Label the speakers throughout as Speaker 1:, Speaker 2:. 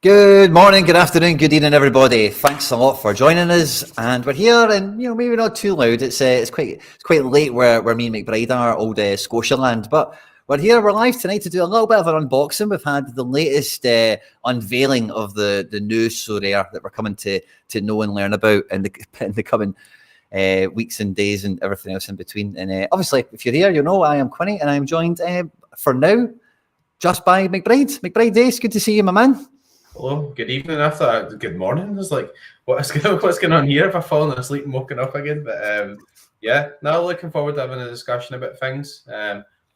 Speaker 1: Good morning, good afternoon, good evening, everybody. Thanks a lot for joining us, and we're here, and maybe not too loud. It's quite late where me and McBride are, old Scotialand, but we're here. We're live tonight to do a little bit of an unboxing. We've had the latest unveiling of the new Sorare that we're coming to know and learn about in the coming weeks and days and everything else in between. And obviously, if you're here, you know I am Quinny, and I'm joined for now just by McBride. McBride, it's good to see you, my man.
Speaker 2: Hello, good evening. I thought good morning. I was like, what's going on here? Have I fallen asleep and woken up again? But yeah, now looking forward to having a discussion about things.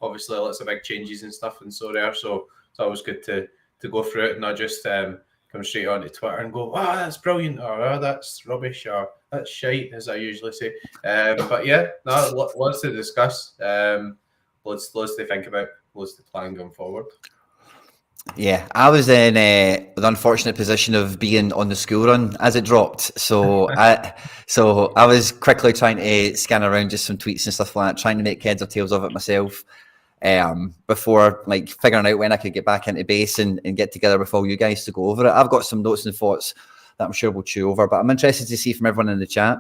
Speaker 2: Obviously, lots of big changes and stuff in Sorare, so it's always good to go through it and not just come straight onto Twitter and go, "Oh, that's brilliant," or "Oh, that's rubbish," or "That's shite," as I usually say. But yeah, no, lots to discuss. Lots to think about. Lots to plan going forward.
Speaker 1: Yeah, I was in the unfortunate position of being on the school run as it dropped. So I was quickly trying to scan around just some tweets and stuff like that, trying to make heads or tails of it myself, before like figuring out when I could get back into base and get together with all you guys to go over it. I've got some notes and thoughts that I'm sure we'll chew over, but I'm interested to see from everyone in the chat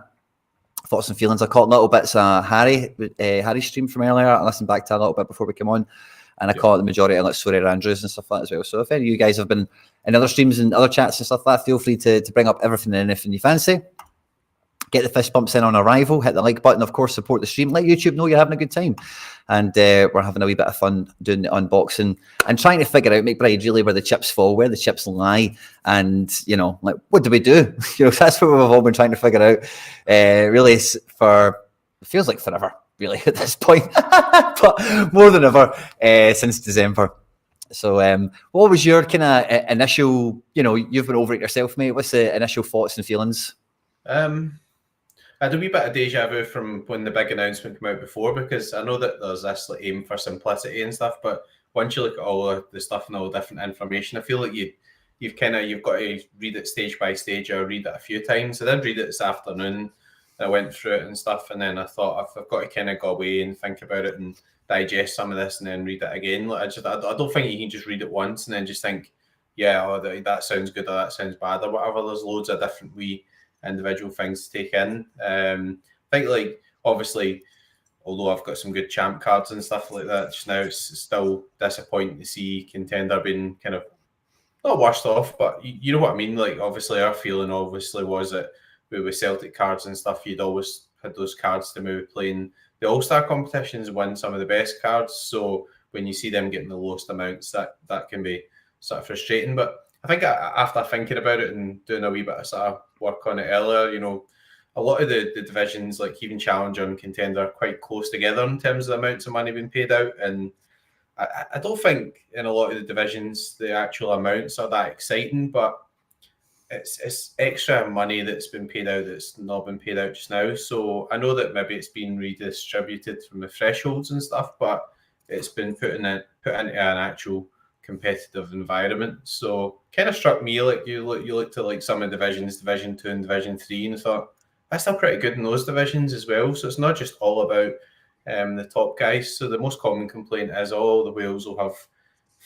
Speaker 1: thoughts and feelings. I caught little bits of Harry's stream from earlier. I listened back to a little bit before we came on. And I call it the majority of like Sorare Andrews and stuff like that as well. So if any of you guys have been in other streams and other chats and stuff like that, feel free to bring up everything and anything you fancy. Get the fist bumps in on arrival, hit the like button, of course, support the stream. Let YouTube know you're having a good time. And we're having a wee bit of fun doing the unboxing and trying to figure out, McBride, really where the chips fall, where the chips lie. And, like, what do we do? That's what we've all been trying to figure out, really, it feels like forever. Really, at this point, but more than ever since December. So, what was your kind of initial? You've been over it yourself, mate. What's the initial thoughts and feelings?
Speaker 2: I had a wee bit of deja vu from when the big announcement came out before, because I know that there's this like, aim for simplicity and stuff, but once you look at all the stuff and all the different information, I feel like you've got to read it stage by stage or read it a few times. I did read it this afternoon. I went through it and stuff, and then I thought I've got to kind of go away and think about it and digest some of this and then read it again. Like I don't think you can just read it once and then just think, yeah, that sounds good or that sounds bad or whatever. There's loads of different wee individual things to take in. I think like obviously, although I've got some good champ cards and stuff like that just now, it's still disappointing to see Contender being kind of not washed off, but you know what I mean. Like obviously, our feeling obviously was that with Celtic cards and stuff, you'd always had those cards to maybe play in the All-Star competitions, win some of the best cards. So when you see them getting the lowest amounts, that can be sort of frustrating. But I think after thinking about it and doing a wee bit of sort of work on it earlier, a lot of the divisions, like even Challenger and Contender, are quite close together in terms of the amounts of money being paid out. And I don't think in a lot of the divisions the actual amounts are that exciting, but it's extra money that's been paid out that's not been paid out just now. So I know that maybe it's been redistributed from the thresholds and stuff, but it's been put into an actual competitive environment. So kind of struck me like you looked at like some of the divisions, Division 2 and Division 3, and thought that's still pretty good in those divisions as well. So it's not just all about the top guys. So the most common complaint is all the Wales will have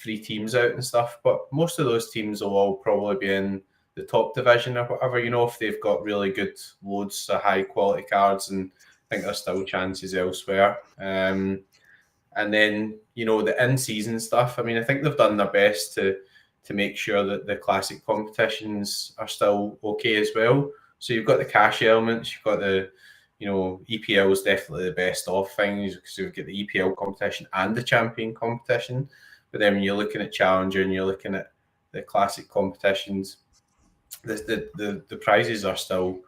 Speaker 2: 3 teams out and stuff, but most of those teams will all probably be in the top division or whatever, if they've got really good loads of high quality cards, and I think there's still chances elsewhere. And then, the in-season stuff, I mean, I think they've done their best to make sure that the classic competitions are still okay as well. So you've got the cash elements, you've got the, EPL is definitely the best of things because you've got the EPL competition and the champion competition. But then when you're looking at Challenger and you're looking at the classic competitions, the prizes are still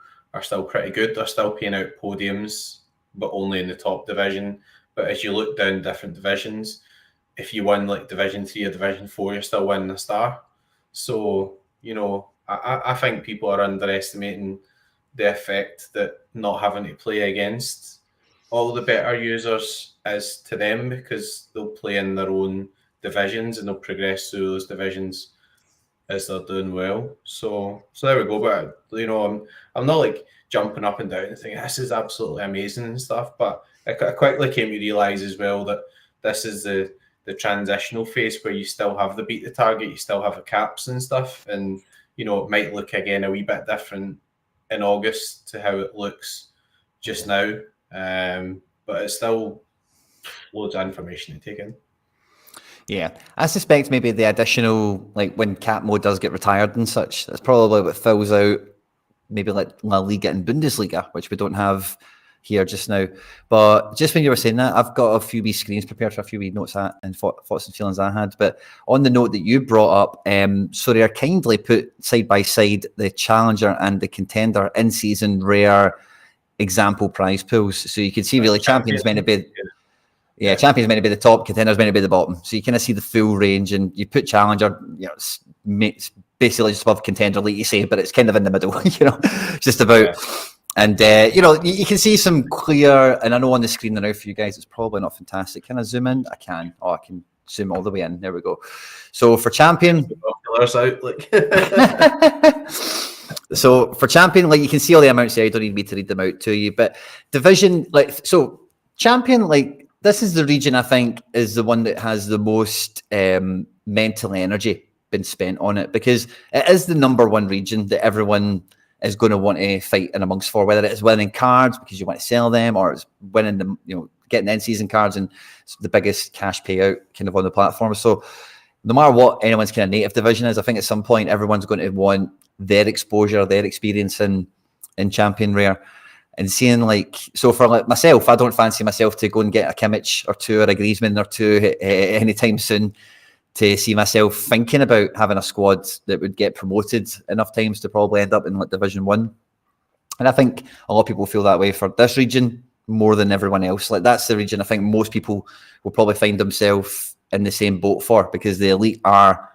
Speaker 2: pretty good. They're still paying out podiums, but only in the top division. But as you look down different divisions, if you win like Division 3 or Division 4, you're still winning a star. So, I think people are underestimating the effect that not having to play against all the better users is to them, because they'll play in their own divisions and they'll progress through those divisions as they're doing well. So there we go. But I'm not like jumping up and down and thinking this is absolutely amazing and stuff. But I quickly came to realise as well that this is the the transitional phase where you still have the beat the target, you still have the caps and stuff, and it might look again a wee bit different in August to how it looks just now. But it's still loads of information to take in.
Speaker 1: Yeah, I suspect maybe the additional, like when cap mode does get retired and such, that's probably what fills out maybe like La Liga and Bundesliga, which we don't have here just now. But just when you were saying that, I've got a few wee screens prepared for a few wee notes and thoughts and feelings I had. But on the note that you brought up, Sorare kindly put side by side the challenger and the contender in season rare example prize pools. So you can see really champions meant to be. Yeah, champions meant to be the top, contenders meant to be the bottom. So you kind of see the full range, and you put challenger, it's basically just above contender, like you say, but it's kind of in the middle, just about. Yeah. And, you can see some clear, and I know on the screen now for you guys, it's probably not fantastic. Can I zoom in? I can. Oh, I can zoom all the way in. There we go. So for champion.
Speaker 2: Out, like.
Speaker 1: So for champion, like you can see all the amounts there. You don't need me to read them out to you. But division, champion, this is the region I think is the one that has the most mental energy been spent on it, because it is the number one region that everyone is going to want to fight in amongst for, whether it's winning cards because you want to sell them, or it's winning them, getting end season cards, and it's the biggest cash payout kind of on the platform. So no matter what anyone's kind of native division is, I think at some point everyone's going to want their exposure, their experience in champion rare. And seeing so for myself, I don't fancy myself to go and get a Kimmich or two or a Griezmann or two anytime soon, to see myself thinking about having a squad that would get promoted enough times to probably end up in Division 1. And I think a lot of people feel that way for this region more than everyone else. That's the region I think most people will probably find themselves in the same boat for, because the elite are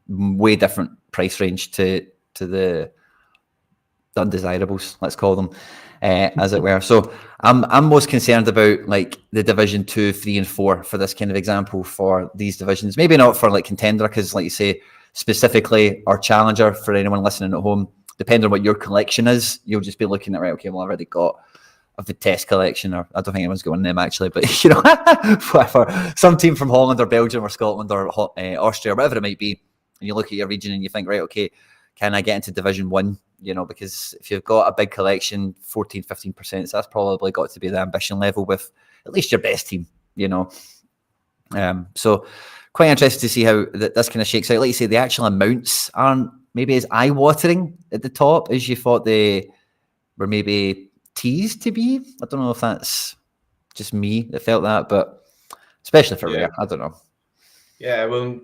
Speaker 1: way different price range to the undesirables, let's call them. As it were. So I'm most concerned about the Division 2, 3 and 4 for this kind of example for these divisions. Maybe not for contender, because like you say, specifically, or challenger for anyone listening at home, depending on what your collection is, you'll just be looking at, right, okay, well, I've already got a Vitesse collection, or I don't think anyone's going them actually, but whatever, some team from Holland or Belgium or Scotland or Austria, or whatever it might be, and you look at your region and you think, right, okay, can I get into Division 1? Because if you've got a big collection, 14, 15%, so that's probably got to be the ambition level with at least your best team, So quite interested to see how this kind of shakes out. Like you say, the actual amounts aren't maybe as eye-watering at the top as you thought they were maybe teased to be. I don't know if that's just me that felt that, but especially for rare, I don't know.
Speaker 2: Yeah, well,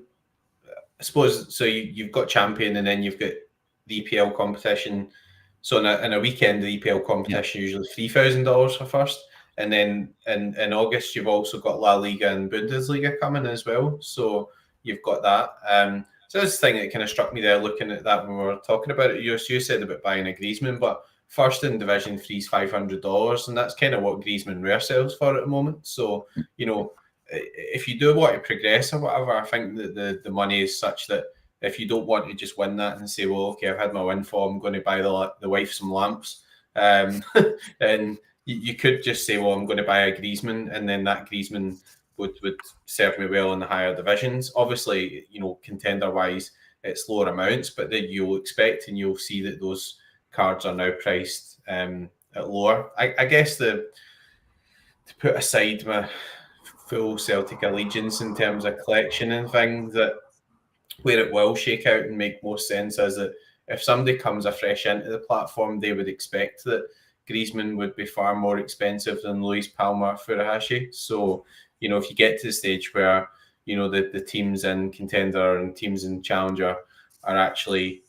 Speaker 2: I suppose, so you've got champion, and then you've got the EPL competition. So in a weekend, the EPL competition usually $3,000 for first, and then in August you've also got La Liga and Bundesliga coming as well. So you've got that. So that's the thing that kind of struck me there, looking at that when we were talking about it. You said about buying a Griezmann, but first in Division 3 is $500, and that's kind of what Griezmann rare sells for at the moment. So if you do want to progress or whatever, I think that the money is such that if you don't want to just win that and say, well, okay, I've had my windfall, I'm going to buy the wife some lamps, then you could just say, well, I'm going to buy a Griezmann, and then that Griezmann would serve me well in the higher divisions. Obviously, contender-wise, it's lower amounts, but then you'll expect and you'll see that those cards are now priced at lower. I guess to put aside my full Celtic allegiance in terms of collection and things, that where it will shake out and make most sense is that if somebody comes afresh into the platform, they would expect that Griezmann would be far more expensive than Luis Palma Furuhashi. So, if you get to the stage where, the teams in contender and teams in challenger are actually,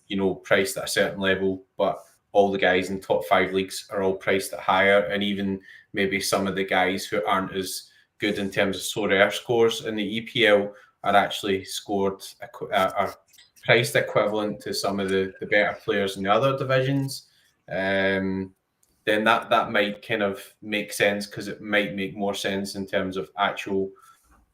Speaker 2: priced at a certain level, but all the guys in top 5 leagues are all priced at higher, and even maybe some of the guys who aren't as good in terms of Sorare scores in the EPL are actually are priced equivalent to some of the better players in the other divisions, then that might kind of make sense, because it might make more sense in terms of actual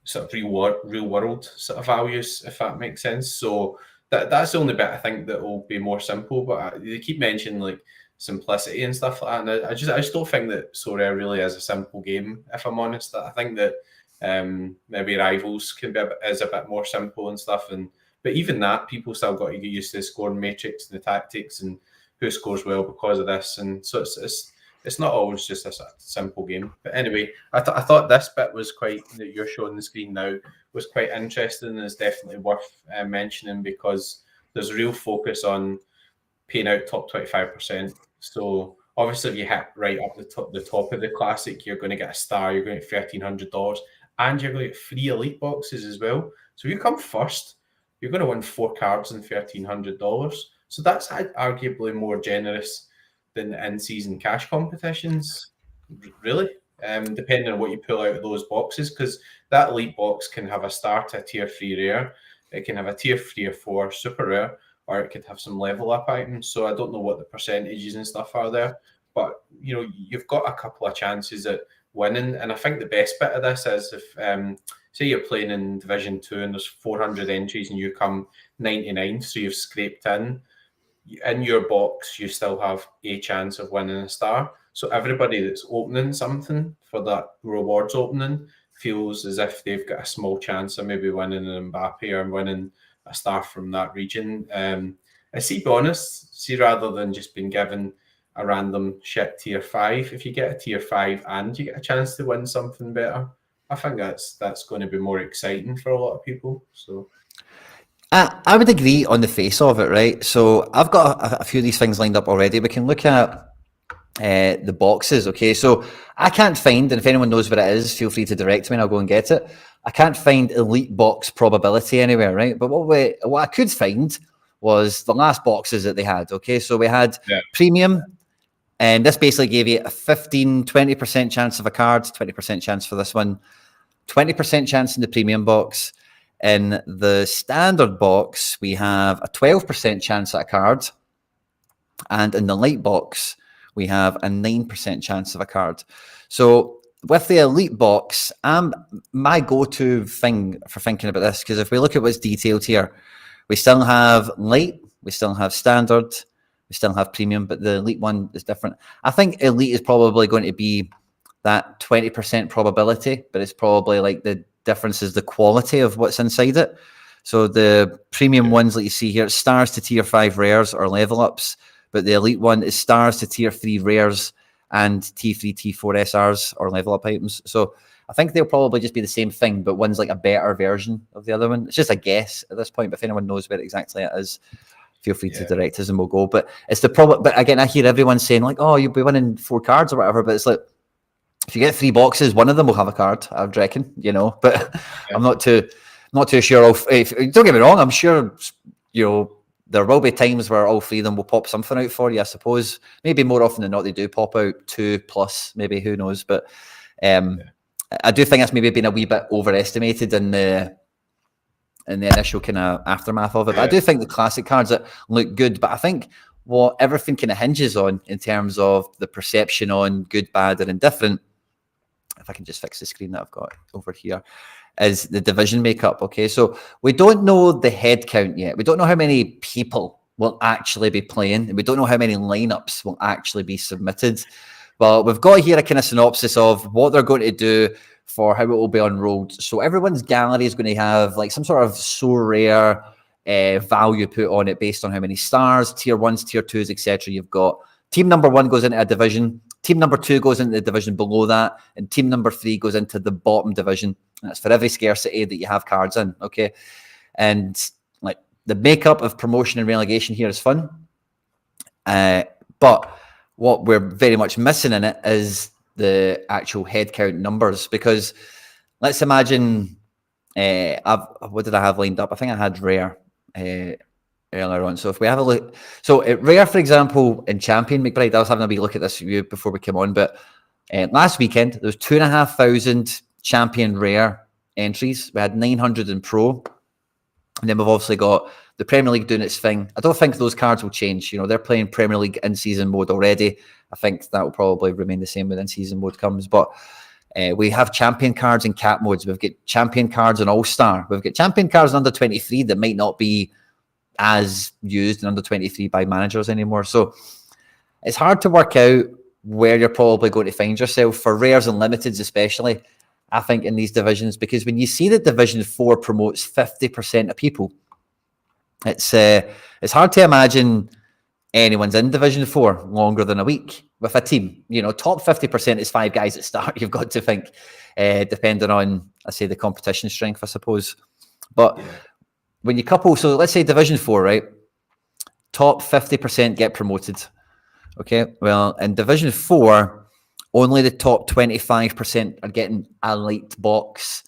Speaker 2: sort of real world sort of values, if that makes sense. So that's the only bit I think that will be more simple. But they keep mentioning simplicity and stuff like that, and I just don't think that Sorare really is a simple game, if I'm honest. I think that Maybe rivals can be is a bit more simple and stuff. But even that, people still got to get used to the scoring matrix and the tactics and who scores well because of this. And so it's not always just a simple game. But anyway, I thought this bit was quite, that you're showing the screen now, was quite interesting and is definitely worth mentioning, because there's a real focus on paying out top 25%. So obviously, if you hit right up the top of the classic, you're going to get a star, you're going to get $1,300, and you're going to get 3 elite boxes as well. So if you come first, you're going to win 4 cards and $1,300. So that's arguably more generous than the in-season cash competitions, really, depending on what you pull out of those boxes, because that elite box can have a star to a tier 3 rare, it can have a tier 3 or 4 super rare, or it could have some level up items. So I don't know what the percentages and stuff are there, but you've got a couple of chances at winning. And I think the best bit of this is if say you're playing in Division 2 and there's 400 entries and you come 99, so you've scraped in your box, you still have a chance of winning a star. So everybody that's opening something for that rewards opening feels as if they've got a small chance of maybe winning an Mbappe or winning a star from that region. I see bonus, rather than just being given a random shit tier 5, if you get a tier 5 and you get a chance to win something better, I think that's going to be more exciting for a lot of people. So
Speaker 1: I would agree on the face of it, right? So I've got a few of these things lined up already. We can look at the boxes, okay? So I can't find, and if anyone knows what it is, feel free to direct me and I'll go and get it. I can't find elite box probability anywhere, right? But what I could find was the last boxes that they had, okay? So we had premium, and this basically gave you a 20% chance of a card, 20% chance for this one, 20% chance in the premium box. In the standard box, we have a 12% chance at a card. And in the light box, we have a 9% chance of a card. So with the elite box, my go-to thing for thinking about this, because if we look at what's detailed here, we still have light, we still have standard, we still have premium, but the elite one is different. I think elite is probably going to be that 20% probability, but it's probably like the difference is the quality of what's inside it. So the premium ones that you see here, stars to tier 5 rares or level ups, but the elite one is stars to tier 3 rares and T3, T4 SRs or level up items. So I think they'll probably just be the same thing, but one's like a better version of the other one. It's just a guess at this point, but if anyone knows where exactly it is, feel free to direct us and we'll go. But it's the problem. But again, I hear everyone saying like, oh, you'll be winning 4 cards or whatever, but it's like, if you get 3 boxes, one of them will have a card, I would reckon, but I'm not too sure. Don't get me wrong, I'm sure, there will be times where all 3 of them will pop something out for you, I suppose. Maybe more often than not, they do pop out 2 plus, maybe, who knows. But I do think that's maybe been a wee bit overestimated in the initial kind of aftermath of it. But I do think the classic cards that look good, but I think what everything kind of hinges on in terms of the perception on good, bad, or indifferent, if I can just fix the screen that I've got over here, is the division makeup. Okay, so we don't know the head count yet. We don't know how many people will actually be playing, and we don't know how many lineups will actually be submitted. Well, we've got here a kind of synopsis of what they're going to do for how it will be unrolled. So everyone's gallery is going to have like some sort of Sorare value put on it based on how many stars, tier 1s, tier 2s, etc. You've got team number 1 goes into a division, team number 2 goes into the division below that, and team number 3 goes into the bottom division. That's for every scarcity that you have cards in, okay? And like the makeup of promotion and relegation here is fun, but what we're very much missing in it is the actual headcount numbers, because let's imagine what did I have lined up? I think I had rare earlier on. So if we have a look, so at rare, for example, in Champion McBride, I was having a wee look at this review before we came on, but last weekend there was 2,500 Champion rare entries. We had 900 in Pro, and then we've obviously got the Premier League doing its thing. I don't think those cards will change. They're playing Premier League in-season mode already. I think that will probably remain the same when in-season mode comes. But we have champion cards in cap modes. We've got champion cards in All-Star. We've got champion cards in under 23 that might not be as used in under 23 by managers anymore. So it's hard to work out where you're probably going to find yourself for rares and limiteds, especially. I think, in these divisions, because when you see that Division 4 promotes 50% of people, it's hard to imagine anyone's in Division 4 longer than a week with a team. Top 50% is 5 guys at start, you've got to think, depending on, I say, the competition strength, I suppose. But when you couple, so let's say Division 4, right? Top 50% get promoted. Okay, well, in Division 4, only the top 25% are getting a light box.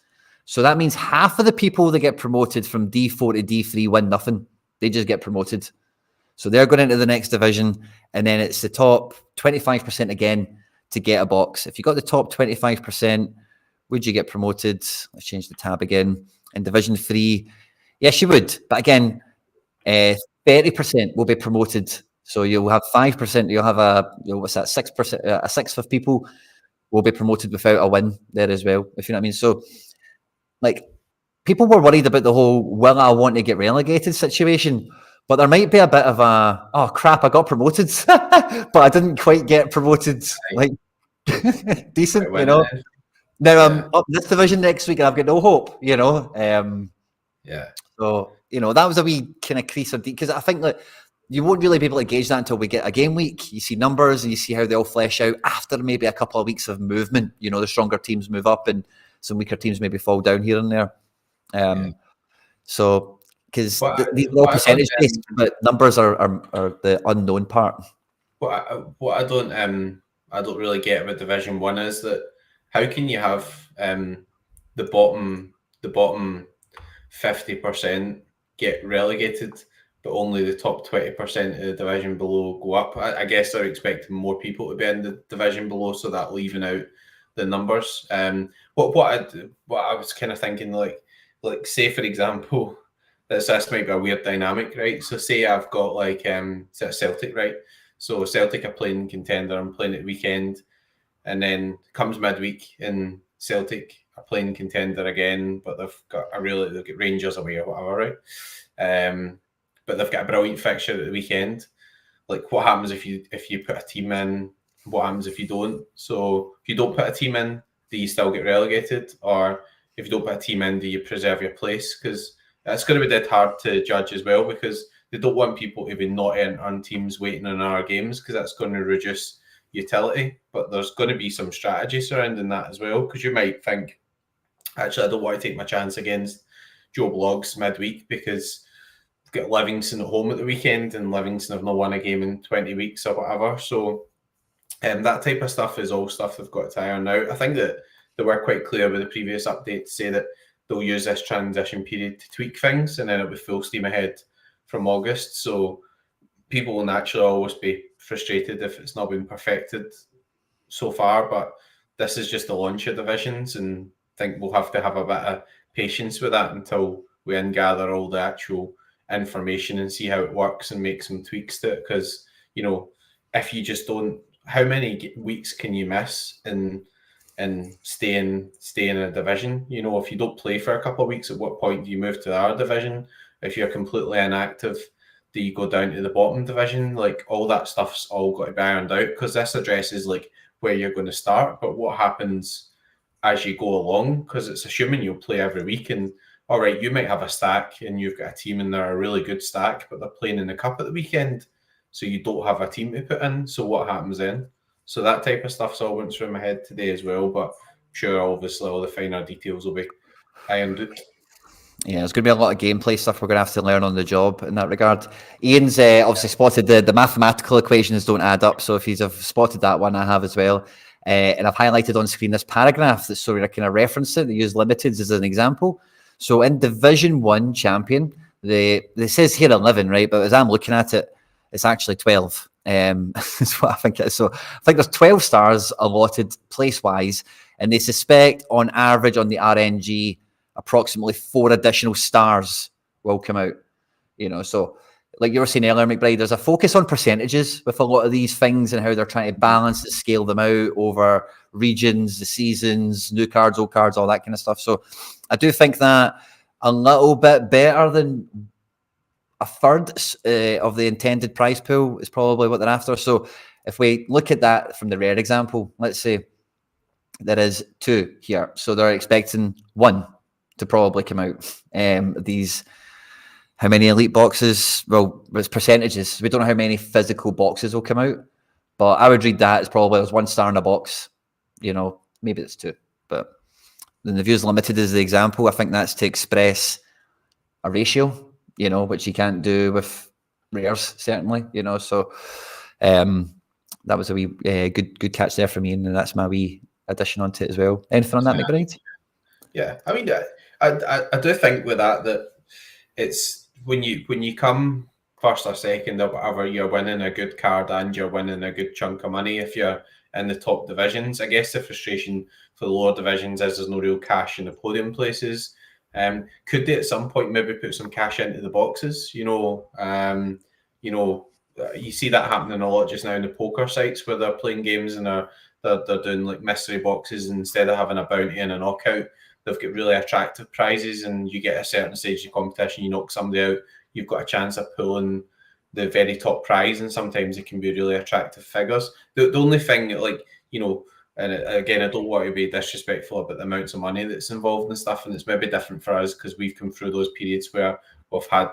Speaker 1: So that means half of the people that get promoted from D4 to D3 win nothing. They just get promoted. So they're going into the next division, and then it's the top 25% again to get a box. If you got the top 25%, would you get promoted? Let's change the tab again. In Division 3, yes, you would. But again, 30% will be promoted. So you'll have 5%. You'll have what's that? 6%. A sixth of people will be promoted without a win there as well. If you know what I mean. So, like, people were worried about the whole "will I want to get relegated" situation, but there might be a bit of a "oh crap, I got promoted, but I didn't quite get promoted." Like, decent, Now I'm up this division next week, and I've got no hope. So that was a wee kind of crease of because I think that you won't really be able to gauge that until we get a game week. You see numbers and you see how they all flesh out after maybe a couple of weeks of movement. The stronger teams move up and some weaker teams maybe fall down here and there. So because these are all percentage based, but numbers are the unknown part.
Speaker 2: What I don't really get about Division 1 is that how can you have the bottom 50% get relegated, but only the top 20% of the division below go up? I guess they're expecting more people to be in the division below, so that leaving out the numbers. What I was kind of thinking, like say for example, this might be a weird dynamic, right? So say I've got like Celtic, right? So Celtic are playing contender, I'm playing at weekend, and then comes midweek and Celtic are playing contender again, but they've got Rangers away or whatever, right? But they've got a brilliant fixture at the weekend. Like, what happens if you put a team in? What happens if you don't? So if you don't put a team in, do you still get relegated? Or if you don't put a team in, do you preserve your place? Because it's going to be dead hard to judge as well, because they don't want people to be not on teams waiting on our games, because that's going to reduce utility. But there's going to be some strategy surrounding that as well, because you might think, actually, I don't want to take my chance against Joe Bloggs midweek because we've got Livingston at home at the weekend, and Livingston have not won a game in 20 weeks or whatever. So that type of stuff is all stuff they've got to iron out. I think that they were quite clear with the previous update to say that they'll use this transition period to tweak things, and then it'll be full steam ahead from August. So people will naturally always be frustrated if it's not been perfected so far, but this is just the launch of divisions, and I think we'll have to have a bit of patience with that until we gather all the actual information and see how it works and make some tweaks to it. Because if you just don't, how many weeks can you miss and stay in a division? If you don't play for a couple of weeks, at what point do you move to our division? If you're completely inactive, do you go down to the bottom division? Like, all that stuff's all got to be ironed out, because this addresses like where you're going to start, but what happens as you go along, because it's assuming you'll play every week. And all right, you might have a stack and you've got a team and they're a really good stack, but they're playing in the cup at the weekend, so you don't have a team to put in. So what happens then? So that type of stuff's all went through my head today as well, but I'm sure obviously all the finer details will be ironed out.
Speaker 1: Yeah, there's going to be a lot of gameplay stuff we're going to have to learn on the job in that regard. Ian's obviously spotted the mathematical equations don't add up, so if he's spotted that one, I have as well. And I've highlighted on screen this paragraph that's sort of kind of referenced it. They use limiteds as an example. So in Division 1 champion, it says here 11, right? But as I'm looking at it, it's actually 12. That's what I think it is. So I think there's 12 stars allotted place-wise, and they suspect on average on the RNG, approximately 4 additional stars will come out. So like you were saying earlier, McBride, there's a focus on percentages with a lot of these things and how they're trying to balance and scale them out over regions, the seasons, new cards, old cards, all that kind of stuff. So I do think that a little bit better than a third of the intended prize pool is probably what they're after. So if we look at that from the rare example, let's say there is 2 here. So they're expecting 1 to probably come out. How many elite boxes? Well, it's percentages. We don't know how many physical boxes will come out, but I would read that as probably there's 1 star in a box. Maybe it's 2, but then the views limited is the example. I think that's to express a ratio, which you can't do with rares, certainly. So that was a wee good catch there for me, and that's my wee addition onto it as well. Anything on that, McBride?
Speaker 2: Yeah, I mean, I do think with that it's when you come first or second or whatever, you're winning a good card and you're winning a good chunk of money if you're in the top divisions. I guess the frustration for the lower divisions is there's no real cash in the podium places. Could they at some point maybe put some cash into the boxes? You see that happening a lot just now in the poker sites where they're playing games and they're doing like mystery boxes instead of having a bounty and a knockout. They've got really attractive prizes, and you get a certain stage of competition, you knock somebody out, you've got a chance of pulling the very top prize, and sometimes it can be really attractive figures. The only thing, and again, I don't want to be disrespectful about the amounts of money that's involved and stuff, and it's maybe different for us because we've come through those periods where we've had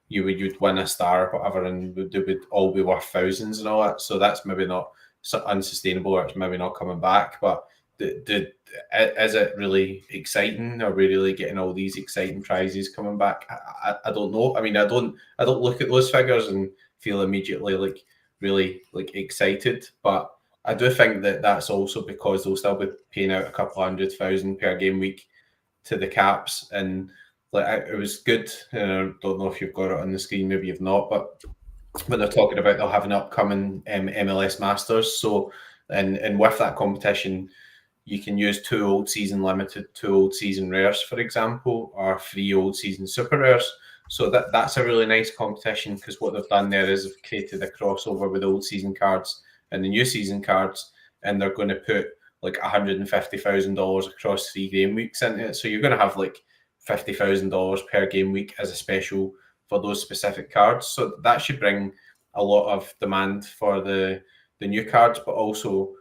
Speaker 2: you'd win a star or whatever, and they would all be worth thousands and all that. So that's maybe not unsustainable, or it's maybe not coming back. But is it really exciting? Are we really getting all these exciting prizes coming back? I don't know. I mean, I don't look at those figures and feel immediately really excited. But I do think that's also because they'll still be paying out a couple 100,000 per game week to the caps, and it was good. I don't know if you've got it on the screen, maybe you've not, but when they're talking about they'll have an upcoming MLS Masters, so and with that competition, you can use 2 old season limited, 2 old season rares, for example, or 3 old season super rares. So that's a really nice competition, because what they've done there is they've created a crossover with old season cards and the new season cards, and they're going to put like $150,000 across 3 game weeks into it. So you're going to have like $50,000 per game week as a special for those specific cards. So that should bring a lot of demand for the new cards, but also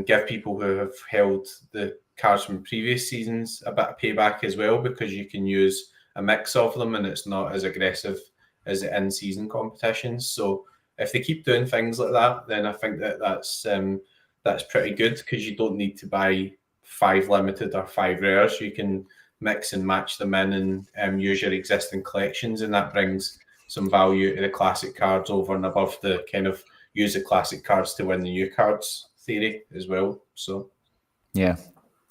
Speaker 2: give people who have held the cards from previous seasons a bit of payback as well, because you can use a mix of them and it's not as aggressive as the in-season competitions. So if they keep doing things like that, then I think that's pretty good, because you don't need to buy 5 limited or 5 rares. You can mix and match them in and use your existing collections, and that brings some value to the classic cards over and above the kind of use the classic cards to win the new cards theory as well. So
Speaker 1: yeah,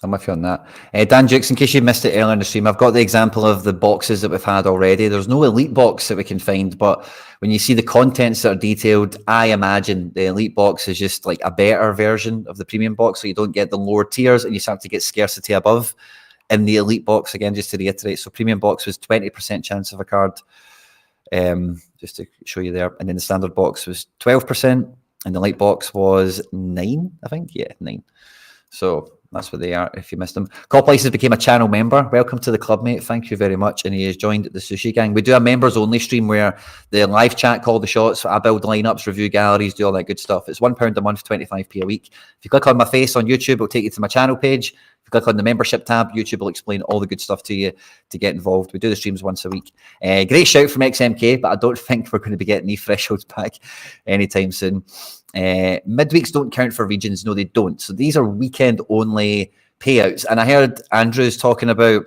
Speaker 1: I'm with you on that. Dan Dukes, in case you missed it earlier in the stream, I've got the example of the boxes that we've had already. There's no elite box that we can find, but when you see the contents that are detailed, I imagine the elite box is just like a better version of the premium box, so you don't get the lower tiers and you start to get scarcity above in the elite box. Again, just to reiterate, so premium box was 20% chance of a card, just to show you there, and then the standard box was 12%, and the light box was 9, I think. Yeah, 9. So that's what they are if you missed them. Call Places became a channel member. Welcome to the club, mate. Thank you very much. And he has joined the Sushi Gang. We do a members only stream where the live chat call the shots. I build lineups, review galleries, do all that good stuff. It's £1 a month, 25p a week. If you click on my face on YouTube, it'll take you to my channel page. If you click on the membership tab, YouTube will explain all the good stuff to you to get involved. We do the streams once a week. Great shout from XMK, but I don't think we're going to be getting these thresholds back anytime soon. Midweeks don't count for regions. No, they don't. So these are weekend only payouts. And I heard Andrews talking about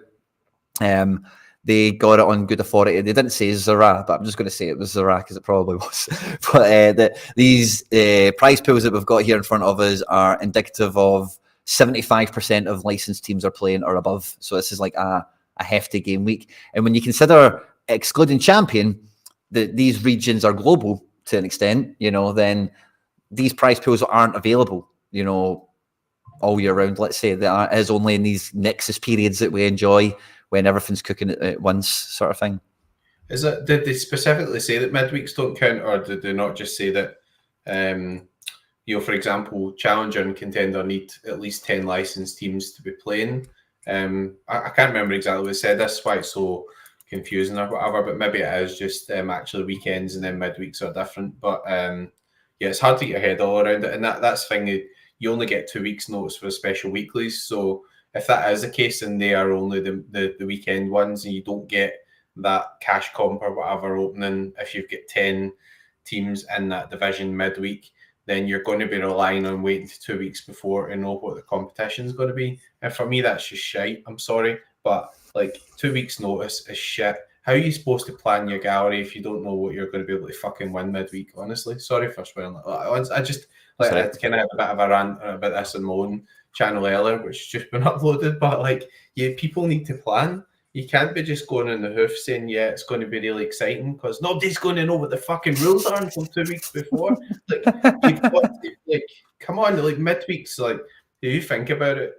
Speaker 1: they got it on good authority. They didn't say Zara, but I'm just going to say it was Zara because it probably was. But these prize pools that we've got here in front of us are indicative of 75% of licensed teams are playing or above. So this is like a hefty game week. And when you consider excluding champion, these regions are global to an extent, then these prize pools aren't available, all year round. Let's say there is only in these nexus periods that we enjoy when everything's cooking at once, sort of thing.
Speaker 2: Did they specifically say that midweeks don't count, or did they not just say that, for example, Challenger and Contender need at least 10 licensed teams to be playing? I can't remember exactly what they said. That's why it's so confusing or whatever, but maybe it is just actually weekends and then midweeks are different. But yeah, it's hard to get your head all around it, and that's the thing. you only get 2 weeks notice for special weeklies. So if that is the case and they are only the weekend ones and you don't get that cash comp or whatever opening, if you've got 10 teams in that division midweek, then you're going to be relying on waiting to 2 weeks before to know what the competition is going to be. And for me, that's just shite. I'm sorry, but like 2 weeks notice is shit. How are you supposed to plan your gallery if you don't know what you're going to be able to fucking win midweek? Honestly, sorry for swearing like that. I just like I kind of had a bit of a rant about this on my own channel earlier, which has just been uploaded. But like, yeah, people need to plan. You can't be just going in the hoof saying, yeah, it's going to be really exciting because nobody's going to know what the fucking rules are until 2 weeks before. Like, you've got to, like, come on, like midweeks, like, do you think about it?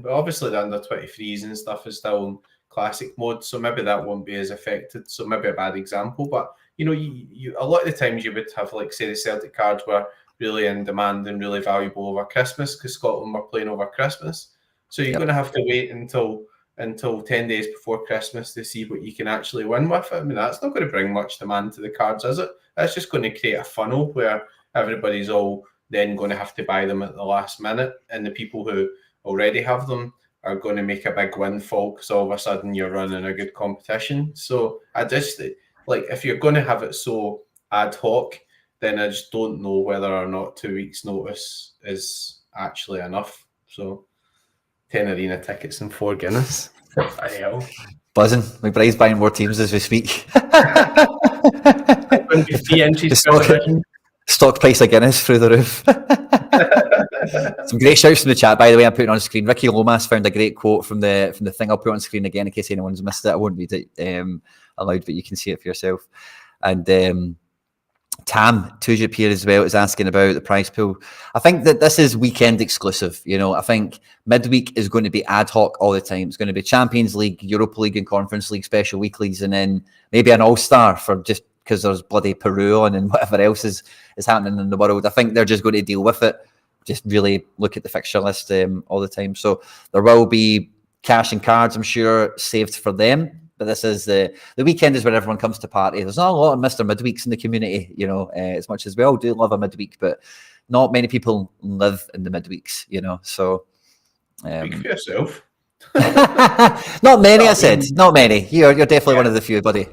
Speaker 2: Obviously the under 23s and stuff is still in classic mode, so maybe that won't be as affected. So maybe a bad example, but you know, you a lot of the times you would have, like, say, the Celtic cards were really in demand and really valuable over Christmas because Scotland were playing over Christmas. So you're going to have to wait until 10 days before Christmas to see what you can actually win with it. I mean, that's not going to bring much demand to the cards, is it? That's just going to create a funnel where everybody's all then going to have to buy them at the last minute, and the people who already have them are going to make a big windfall because all of a sudden you're running a good competition. So I just, like, if you're going to have it so ad hoc, then I just don't know whether or not 2 weeks notice is actually enough. So 10 arena tickets and 4 Guinness. Hell.
Speaker 1: Buzzing. McBride's buying more teams as we speak. Stock price of Guinness through the roof. Some great shouts from the chat, by the way. I'm putting on screen. Ricky Lomas found a great quote from the thing. I'll put on screen again in case anyone's missed it. I won't read it aloud, but you can see it for yourself. And Tam Tujip here as well is asking about the prize pool. I think that this is weekend exclusive. You know, I think midweek is going to be ad hoc all the time. It's going to be Champions League, Europa League, and Conference League special weeklies, and then maybe an All-Star for just because there's bloody Peru on and whatever else is happening in the world. I think they're just going to deal with it. Just really look at the fixture list all the time. So there will be cash and cards, I'm sure, saved for them. But this is the weekend is where everyone comes to party. There's not a lot of Mr. Midweeks in the community, you know, as much as we all do love a midweek, but not many people live in the midweeks, you know. So
Speaker 2: speak for yourself.
Speaker 1: Not many, I said. Not many. You're definitely one of the few, buddy.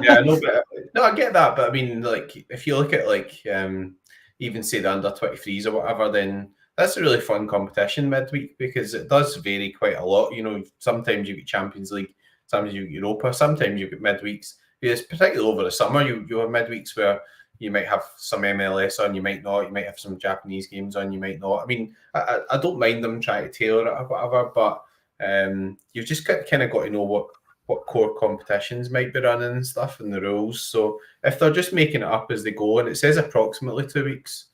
Speaker 2: Yeah, no, but no, I get that. But I mean, like, if you look at, like, even say the under 23s or whatever, then that's a really fun competition midweek because it does vary quite a lot. You know, sometimes you get Champions League, sometimes you get Europa, sometimes you get midweeks. Because particularly over the summer, you have midweeks where you might have some MLS on, you might not. You might have some Japanese games on, you might not. I mean, I don't mind them trying to tailor it or whatever, but you've just kind of got to know what core competitions might be running and stuff and the rules. So if they're just making it up as they go, and it says approximately 2 weeks,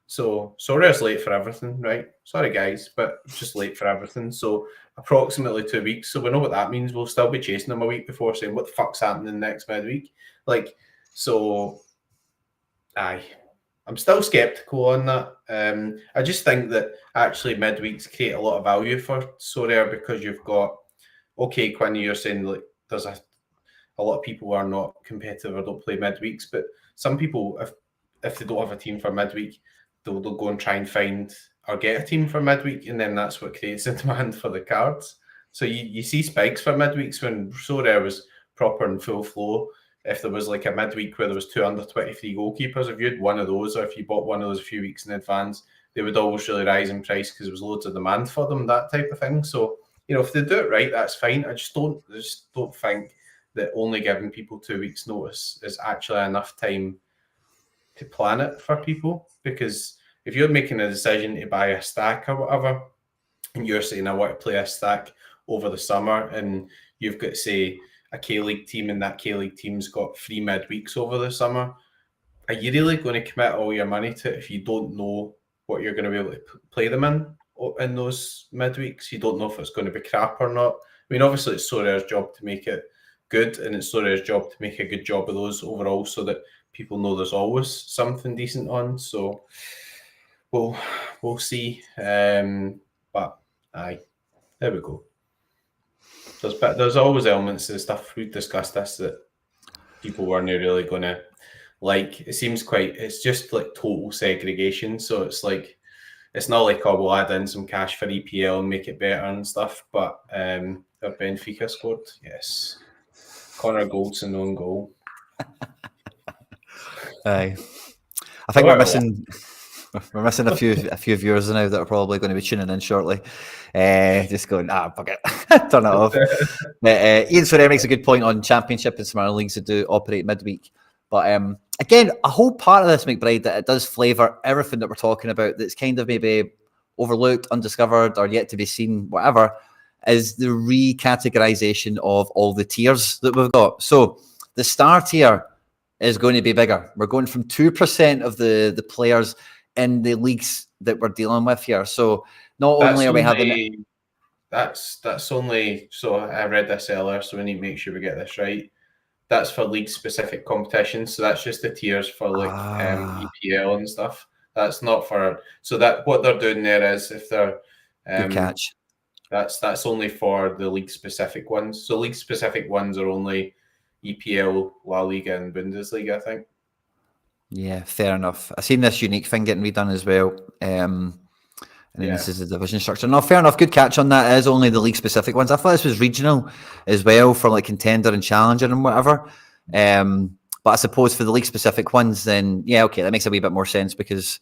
Speaker 2: so Sorare's late for everything, right? Sorry guys, but just late for everything. So approximately 2 weeks. So we know what that means. We'll still be chasing them a week before saying what the fuck's happening next midweek. Like, so I'm still skeptical on that. I just think that actually midweeks create a lot of value for Sorare because you've got, okay, Quinny, you're saying like there's a lot of people who are not competitive or don't play midweeks, but some people, if they don't have a team for midweek, they'll go and try and find or get a team for midweek, and then that's what creates the demand for the cards. So you see spikes for midweeks when Sorare was proper and full flow. If there was like a midweek where there was 2 under 23 goalkeepers, if you had one of those, or if you bought one of those a few weeks in advance, they would always really rise in price because there was loads of demand for them, that type of thing. So, you know, if they do it right, that's fine. I just don't think that only giving people 2 weeks notice is actually enough time to plan it for people. Because if you're making a decision to buy a stack or whatever, and you're saying I want to play a stack over the summer, and you've got, say, a K-League team, and that K-League team's got 3 midweeks over the summer, are you really going to commit all your money to it if you don't know what you're going to be able to play them in those midweeks? You don't know if it's going to be crap or not. I mean, obviously it's Sorare's job to make it good, and it's Sorare's job to make a good job of those overall so that people know there's always something decent on. So we'll see. But aye, there we go. There's always elements of stuff, we've discussed this, that people weren't really going to like. It seems it's just like total segregation. So it's like it's not like, oh, we'll add in some cash for EPL and make it better and stuff. But their Benfica scored, yes. Connor Goldson on goal.
Speaker 1: Aye. I think we're missing a few viewers now that are probably going to be tuning in shortly. Just going, fuck it, turn it off. Ian Sorare makes a good point on Championship and some other leagues that do operate midweek. But again, a whole part of this, McBride, that it does flavour everything that we're talking about that's kind of maybe overlooked, undiscovered, or yet to be seen, whatever, is the recategorisation of all the tiers that we've got. So the star tier is going to be bigger. We're going from 2% of the players in the leagues that we're dealing with here. So not only are we having...
Speaker 2: That's only... So I read this earlier, so we need to make sure we get this right. That's for league-specific competitions. So that's just the tiers for like EPL and stuff. That's not for... So that what they're doing there is if they're...
Speaker 1: Good catch.
Speaker 2: That's only for the league-specific ones. So league-specific ones are only EPL, La Liga, and Bundesliga, I think.
Speaker 1: Yeah, fair enough. I've seen this unique thing getting redone as well. And then this is the division structure. No, fair enough. Good catch on that. It is only the league-specific ones. I thought this was regional as well for like contender and challenger and whatever. But I suppose for the league-specific ones, then, yeah, okay, that makes a wee bit more sense because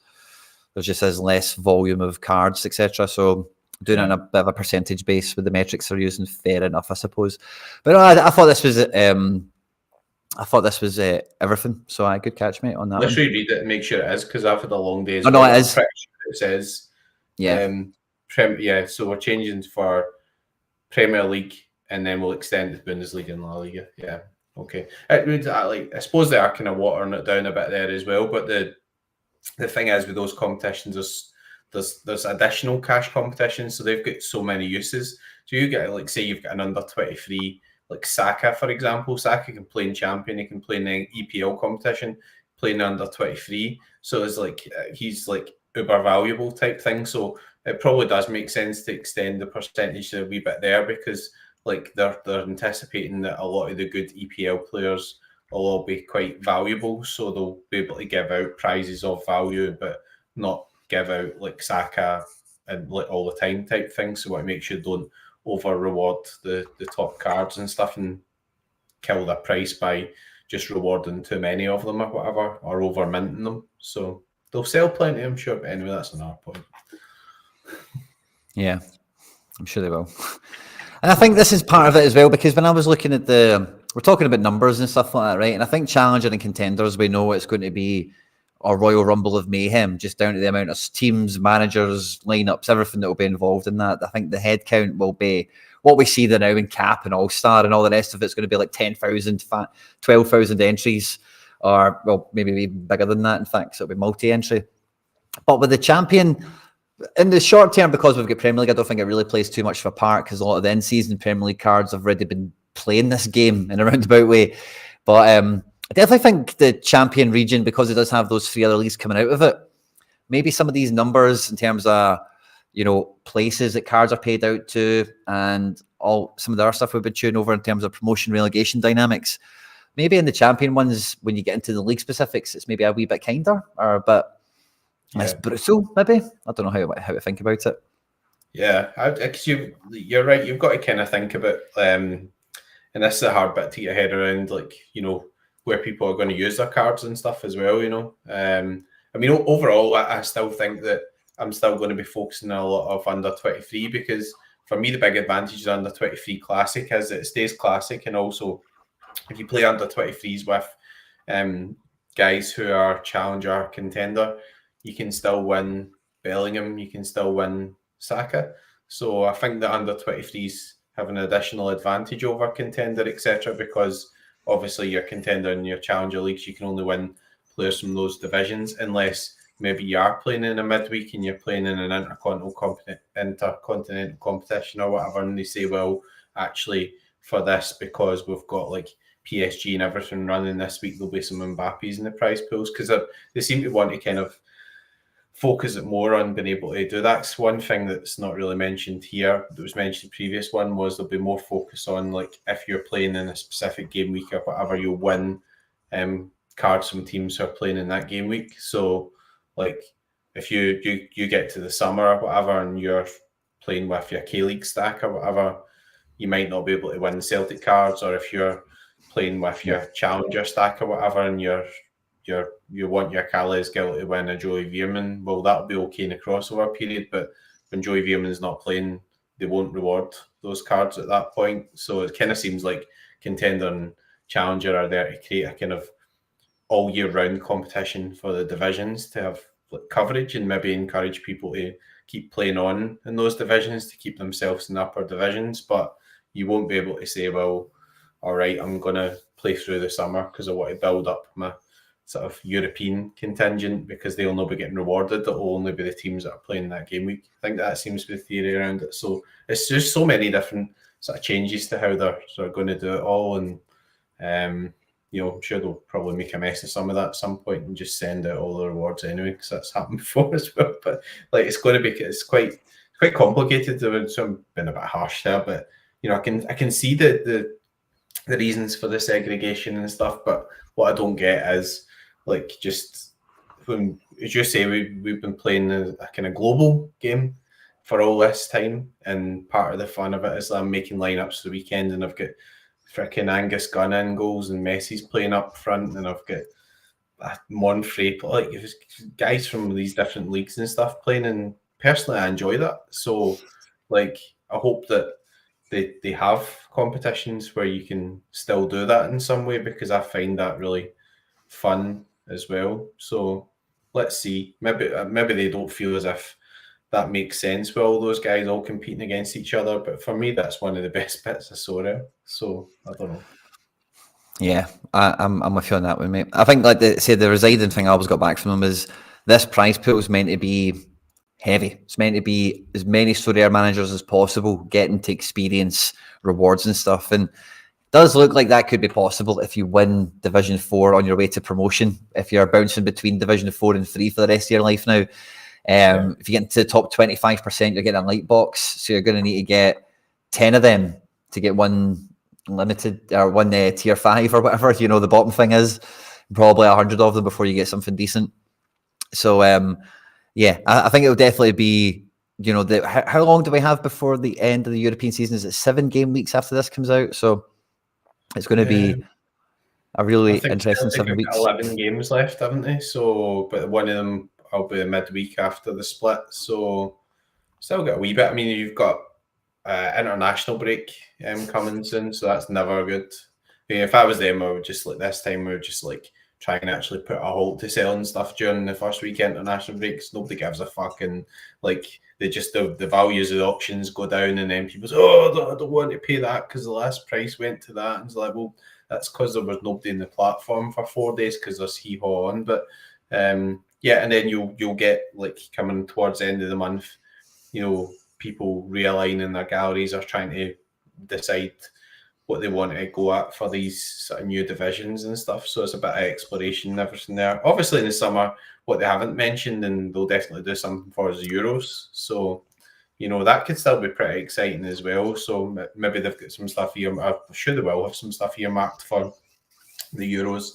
Speaker 1: there's just as less volume of cards, etc. So doing it on a bit of a percentage base with the metrics they're using, fair enough, I suppose. But no, I thought this was... everything. So I good catch, mate, on that.
Speaker 2: Let's reread it and make sure it is, because I've had a long day.
Speaker 1: Oh, no, it is.
Speaker 2: It says, so we're changing for Premier League, and then we'll extend to Bundesliga and La Liga. Yeah, okay. I suppose they are kind of watering it down a bit there as well. But the thing is, with those competitions, there's additional cash competitions, so they've got so many uses. So you get, like, say you've got an under 23. Like Saka, for example. Saka can play in Champion, he can play in the EPL competition, play in under 23. So it's like he's like uber valuable type thing. So it probably does make sense to extend the percentage a wee bit there, because like they're anticipating that a lot of the good EPL players will all be quite valuable. So they'll be able to give out prizes of value, but not give out like Saka and like all the time type thing. So what makes sure don't over reward the top cards and stuff and kill the price by just rewarding too many of them or whatever, or over minting them. So they'll sell plenty, I'm sure. But anyway, that's another point.
Speaker 1: Yeah, I'm sure they will. And I think this is part of it as well, because when I was looking at we're talking about numbers and stuff like that, right? And I think Challenger and Contenders, we know it's going to be a Royal Rumble of mayhem, just down to the amount of teams, managers, lineups, everything that will be involved in that. I think the head count will be what we see there now in Cap and All-Star, and all the rest of it's going to be like 10,000, 12,000 entries, or, well, maybe even bigger than that, in fact, so it'll be multi-entry. But with the Champion, in the short term, because we've got Premier League, I don't think it really plays too much of a part, because a lot of the in-season Premier League cards have already been playing this game in a roundabout way. But I definitely think the Champion region, because it does have those three other leagues coming out of it, maybe some of these numbers in terms of, you know, places that cards are paid out to, and all some of the other stuff we've been chewing over in terms of promotion relegation dynamics, maybe in the Champion ones, when you get into the league specifics, it's maybe a wee bit kinder or a bit less brutal, maybe. I don't know how to think about it.
Speaker 2: Yeah, because you're right. You've got to kind of think about, and this is a hard bit to get your head around, like, you know, where people are going to use their cards and stuff as well, you know. I mean, overall, I still think that I'm still going to be focusing on a lot of under 23, because for me, the big advantage of under 23 Classic is that it stays classic, and also if you play under 23s with guys who are challenger, contender, you can still win Bellingham, you can still win Saka. So I think that under 23s have an additional advantage over contender, etc., because obviously your contender and your challenger leagues, you can only win players from those divisions, unless maybe you are playing in a midweek and you're playing in an intercontinental competition or whatever, and they say, well, actually for this, because we've got like PSG and everything running this week, there'll be some Mbappes in the prize pools, because they seem to want to kind of focus it more on being able to do that. That's one thing that's not really mentioned here, that was mentioned previous one, was there'll be more focus on, like, if you're playing in a specific game week or whatever, you'll win cards from teams who are playing in that game week. So, like, if you get to the summer or whatever and you're playing with your K-League stack or whatever, you might not be able to win Celtic cards, or if you're playing with your Challenger stack or whatever and you want your Calais Guild to win a Joey Veerman, well, that'll be okay in the crossover period, but when Joey Veerman's not playing, they won't reward those cards at that point. So it kind of seems like Contender and Challenger are there to create a kind of all year round competition for the divisions to have coverage and maybe encourage people to keep playing on in those divisions to keep themselves in the upper divisions. But you won't be able to say, well, all right, I'm going to play through the summer because I want to build up my sort of European contingent because they'll not be getting rewarded. It'll only be the teams that are playing that game week. I think that seems to be the theory around it. So it's just so many different sort of changes to how they're sort of going to do it all. And, I'm sure they'll probably make a mess of some of that at some point and just send out all the rewards anyway, because that's happened before as well. But it's quite complicated. So I'm being a bit harsh there, but I can see the reasons for the segregation and stuff. But what I don't get is just when, as you say, we've been playing a kind of global game for all this time, and part of the fun of it is that I'm making lineups for the weekend, and I've got fricking Angus Gunn in goals and Messi's playing up front, and I've got Monfrey, guys from these different leagues and stuff playing, and personally I enjoy that. So I hope that they have competitions where you can still do that in some way, because I find that really fun as well. So let's see. Maybe they don't feel as if that makes sense with all those guys all competing against each other. But for me, that's one of the best bits of Sorare. So I don't know.
Speaker 1: Yeah, I'm with you on that one, mate. I think, the residing thing I always got back from them is this prize pool is meant to be heavy. It's meant to be as many Sorare managers as possible getting to experience rewards and stuff. And it does look like that could be possible if you win Division 4 on your way to promotion, if you're bouncing between Division 4 and 3 for the rest of your life now. If you get into the top 25%, you're getting a light box. So you're going to need to get 10 of them to get one limited or one tier 5 or whatever, the bottom thing is. Probably 100 of them before you get something decent. So, I think it will definitely be, how long do we have before the end of the European season? Is it 7 game weeks after this comes out? So it's going to be a really interesting 7 weeks.
Speaker 2: 11 games left, haven't they? So, but one of them will be midweek after the split. So still got a wee bit. I mean, you've got international break coming soon, so that's never good. I mean, if I was them, I would just this time we would just try and actually put a halt to selling stuff during the first week international breaks. Nobody gives a fuck, and they just the values of the auctions go down, and then people say, "Oh, I don't want to pay that because the last price went to that." And it's like, well, that's because there was nobody in the platform for 4 days because there's hee-haw on. But and then you'll get coming towards the end of the month, people realigning their galleries or trying to decide what they want to go at for these sort of new divisions and stuff. So it's a bit of exploration and everything there. Obviously in the summer, what they haven't mentioned, and they'll definitely do something for, is the Euros. So, that could still be pretty exciting as well. So maybe they've got some stuff here. I'm sure they will have some stuff earmarked for the Euros.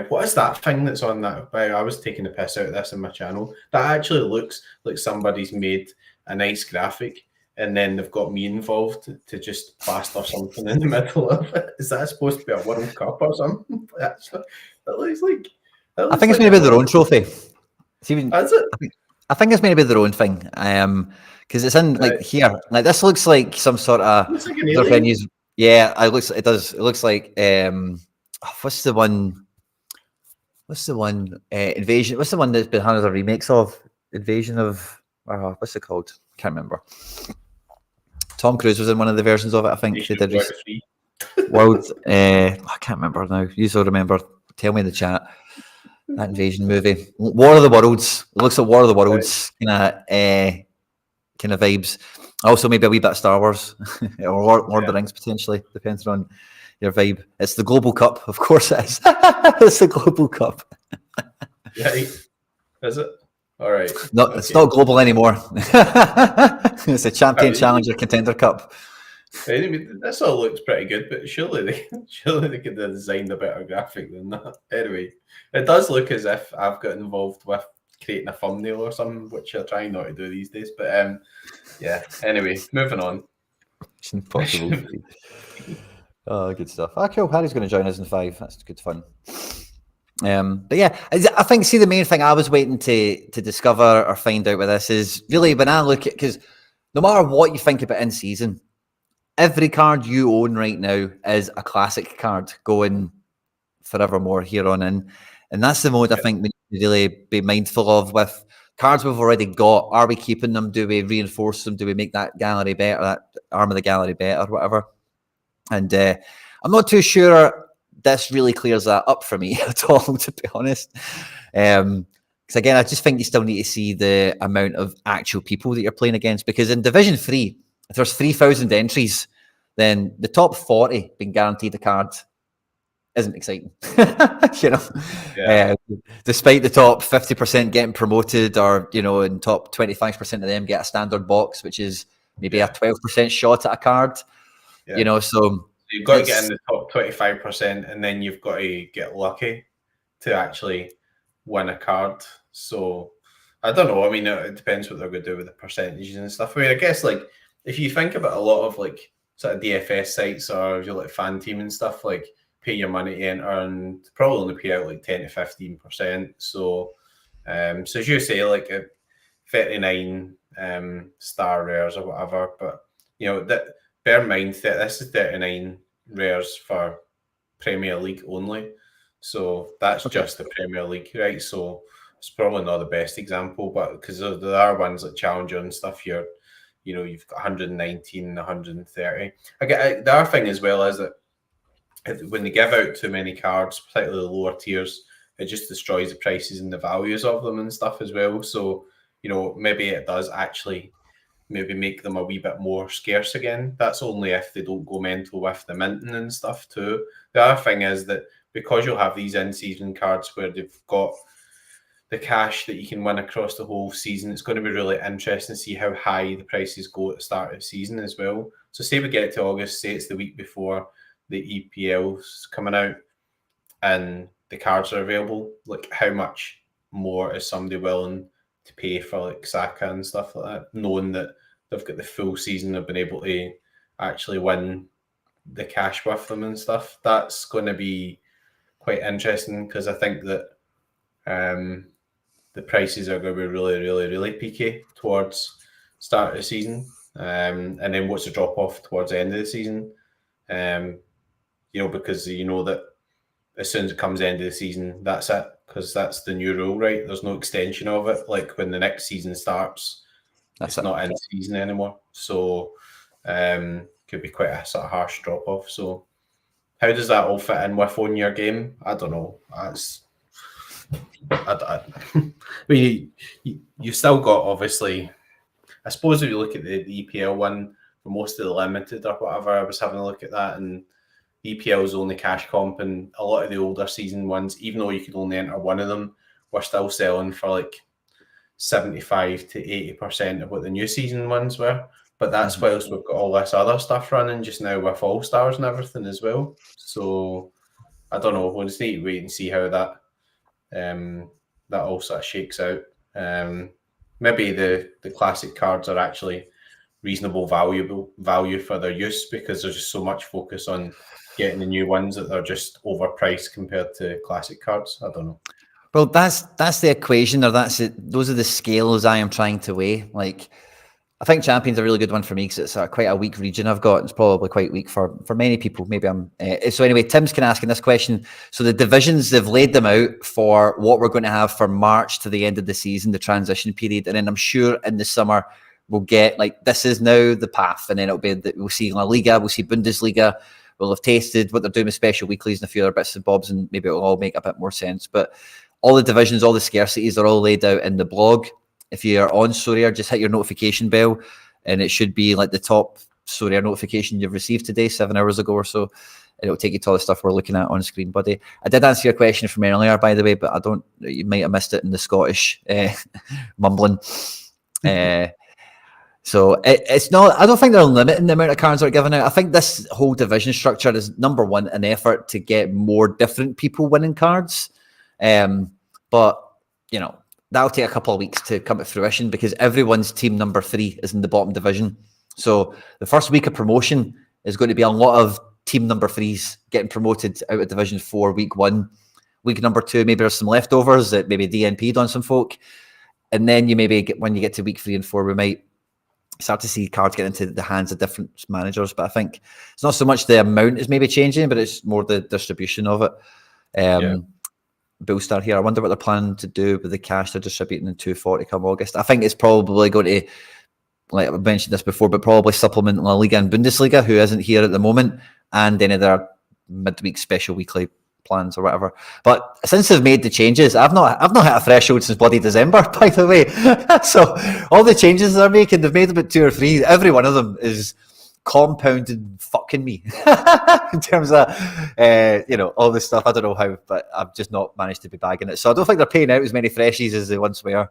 Speaker 2: What is that thing that's on that? I was taking a piss out of this in my channel. That actually looks like somebody's made a nice graphic, and then they've got me involved to just plaster something in the middle of it. Is that supposed to be a World Cup or something? That looks like.
Speaker 1: I think it's maybe their own trophy.
Speaker 2: Is it?
Speaker 1: I think it's maybe their own thing. Because it's in here. This looks like some sort of
Speaker 2: looks like an alien.
Speaker 1: venues. Yeah, it does. It looks like what's the one? Invasion? What's the one that's been handed a remix of? Invasion of what's it called? Can't remember. Tom Cruise was in one of the versions of it. I think they did. World. I can't remember now. You still remember? Tell me in the chat. That invasion movie, War of the Worlds. It looks like War of the Worlds kind of vibes. Also, maybe a wee bit of Star Wars or Lord of the Rings potentially, depends on your vibe. It's the Global Cup, of course it is. It's the Global Cup.
Speaker 2: Yeah, is it? All right.
Speaker 1: No, okay. It's not global anymore. It's a Champion Challenger Contender Cup.
Speaker 2: I mean, this all looks pretty good, but surely they could have designed a better graphic than that. Anyway, it does look as if I've got involved with creating a thumbnail or something, which you're trying not to do these days. But yeah. Anyway, moving on.
Speaker 1: It's impossible. Oh, good stuff. Ah, cool. Harry's going to join us in 5. That's good fun. But yeah, I think, see, the main thing I was waiting to discover or find out with this is really when I look at, because no matter what you think about in season, every card you own right now is a classic card going forevermore here on in. And that's the mode I think we need to really be mindful of with cards we've already got. Are we keeping them? Do we reinforce them? Do we make that gallery better, that arm of the gallery better, whatever? And I'm not too sure this really clears that up for me at all, to be honest. Because again, I just think you still need to see the amount of actual people that you're playing against. Because in Division 3, if there's 3,000 entries, then the top 40 being guaranteed a card isn't exciting. Despite the top 50% getting promoted, or and top 25% of them get a standard box, which is maybe a 12% shot at a card. So
Speaker 2: you've got to get in the top 25%, and then you've got to get lucky to actually win a card. So I don't know. I mean, it depends what they're going to do with the percentages and stuff. I mean, I guess like if you think about a lot of like sort of DFS sites or your like fan team and stuff, like pay your money to enter and probably only pay out like 10 to 15%. So as you say, like a 39 star rares or whatever, but that bear in mind that this is 39 rares for Premier League only. So that's just the Premier League, right? So it's probably not the best example, but because there are ones like Challenger and stuff here, you've got 119, 130. The other thing as well is that when they give out too many cards, particularly the lower tiers, it just destroys the prices and the values of them and stuff as well. So, maybe it does actually maybe make them a wee bit more scarce again. That's only if they don't go mental with the minting and stuff too. The other thing is that because you'll have these in-season cards where they've got the cash that you can win across the whole season, it's going to be really interesting to see how high the prices go at the start of the season as well. So say we get to August, say it's the week before the EPL's coming out and the cards are available, like how much more is somebody willing to pay for like Saka and stuff like that, knowing that they've got the full season, they've been able to actually win the cash with them and stuff. That's going to be quite interesting because I think that the prices are going to be really, really, really peaky towards start of the season, and then what's the drop off towards the end of the season, because that as soon as it comes end of the season, that's it, because that's the new rule, right? There's no extension of it. Like when the next season starts, it's not in season anymore. So could be quite a sort of harsh drop off. So how does that all fit in with on your game? I don't know. I mean, you still got, obviously, I suppose if you look at the EPL one, for most of the limited or whatever, I was having a look at that, and EPL is only cash comp, and a lot of the older season ones, even though you could only enter one of them, we're still selling for like 75 to 80% of what the new season ones were. But that's whilst we've got all this other stuff running just now with All Stars and everything as well. So I don't know. We'll just need to wait and see how that all sort of shakes out. Maybe the classic cards are actually reasonable value for their use, because there's just so much focus on getting the new ones that they're just overpriced compared to classic cards. I don't know.
Speaker 1: Well, that's the equation, or that's it. Those are the scales I am trying to weigh. Like, I think Champion's a really good one for me because it's quite a weak region I've got. It's probably quite weak for many people. Maybe I'm... so anyway, Tim's kind of asking this question. So the divisions, they've laid them out for what we're going to have for March to the end of the season, the transition period. And then I'm sure in the summer, we'll get, like, this is now the path. And then it'll be, we'll see La Liga, we'll see Bundesliga. We'll have tasted what they're doing with special weeklies and a few other bits and bobs, and maybe it'll all make a bit more sense. But all the divisions, all the scarcities are all laid out in the blog. If you're on Sorare, just hit your notification bell, and it should be like the top Sorare notification you've received today, 7 hours ago or so. And it'll take you to all the stuff we're looking at on screen, buddy. I did answer your question from earlier, by the way, but you might have missed it in the Scottish mumbling. So it's not, I don't think they're limiting the amount of cards they're giving out. I think this whole division structure is, number one, an effort to get more different people winning cards. But, that'll take a couple of weeks to come to fruition because everyone's team number 3 is in the bottom division. So the first week of promotion is going to be a lot of team number 3s getting promoted out of Division 4 week 1. Week number 2, maybe there's some leftovers that maybe DNP'd on some folk. And then you maybe when you get to week 3 and 4, we might start to see cards get into the hands of different managers. But I think it's not so much the amount is maybe changing, but it's more the distribution of it. Bullstar here. I wonder what they're planning to do with the cash they're distributing in 240 come August. I think it's probably going to, like I mentioned this before, but probably supplement La Liga and Bundesliga, who isn't here at the moment, and any of their midweek special weekly plans or whatever. But since they've made the changes, I've not hit a threshold since bloody December, by the way. So all the changes they're making, they've made about 2 or 3. Every one of them is compounded fucking me in terms of all this stuff. I don't know how, but I've just not managed to be bagging it. So I don't think they're paying out as many freshies as they once were.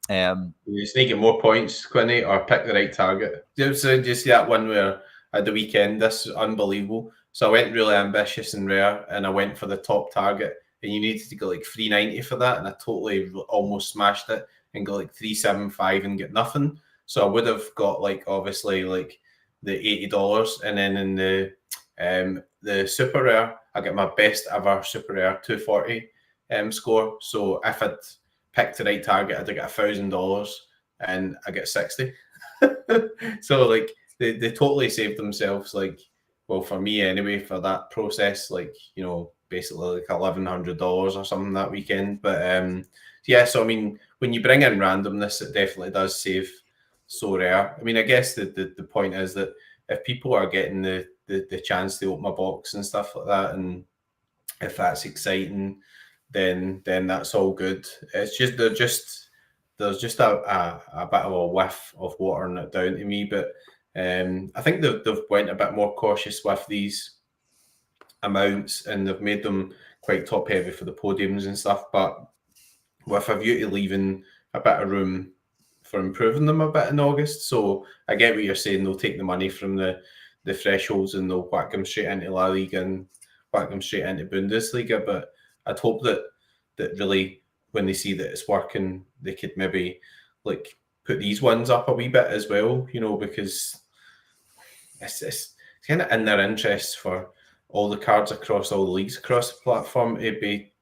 Speaker 2: You just need to get more points, Quinny, or pick the right target. So do you see that one where at the weekend, this is unbelievable. So I went really ambitious and rare, and I went for the top target, and you needed to go like 390 for that, and I totally almost smashed it and got like 375 and get nothing. So I would have got like obviously like the $80, and then in the super rare, I get my best ever super rare 240 score. So if I'd picked the right target, I'd get $1,000, and I get 60. So like they totally saved themselves, like, well, for me anyway, for that process, like, basically like $1,100 or something that weekend. But so I mean, when you bring in randomness, it definitely does save Sorare. I mean, I guess the point is that if people are getting the chance to open a box and stuff like that, and if that's exciting, then that's all good. It's just there's just a bit of a whiff of watering it down to me, but I think they've went a bit more cautious with these amounts, and they've made them quite top heavy for the podiums and stuff, but with a view to leaving a bit of room for improving them a bit in August. So I get what you're saying. They'll take the money from the thresholds and they'll whack them straight into La Liga and whack them straight into Bundesliga. But I'd hope that really, when they see that it's working, they could maybe like put these ones up a wee bit as well, because it's kind of in their interests for all the cards across all the leagues across the platform to be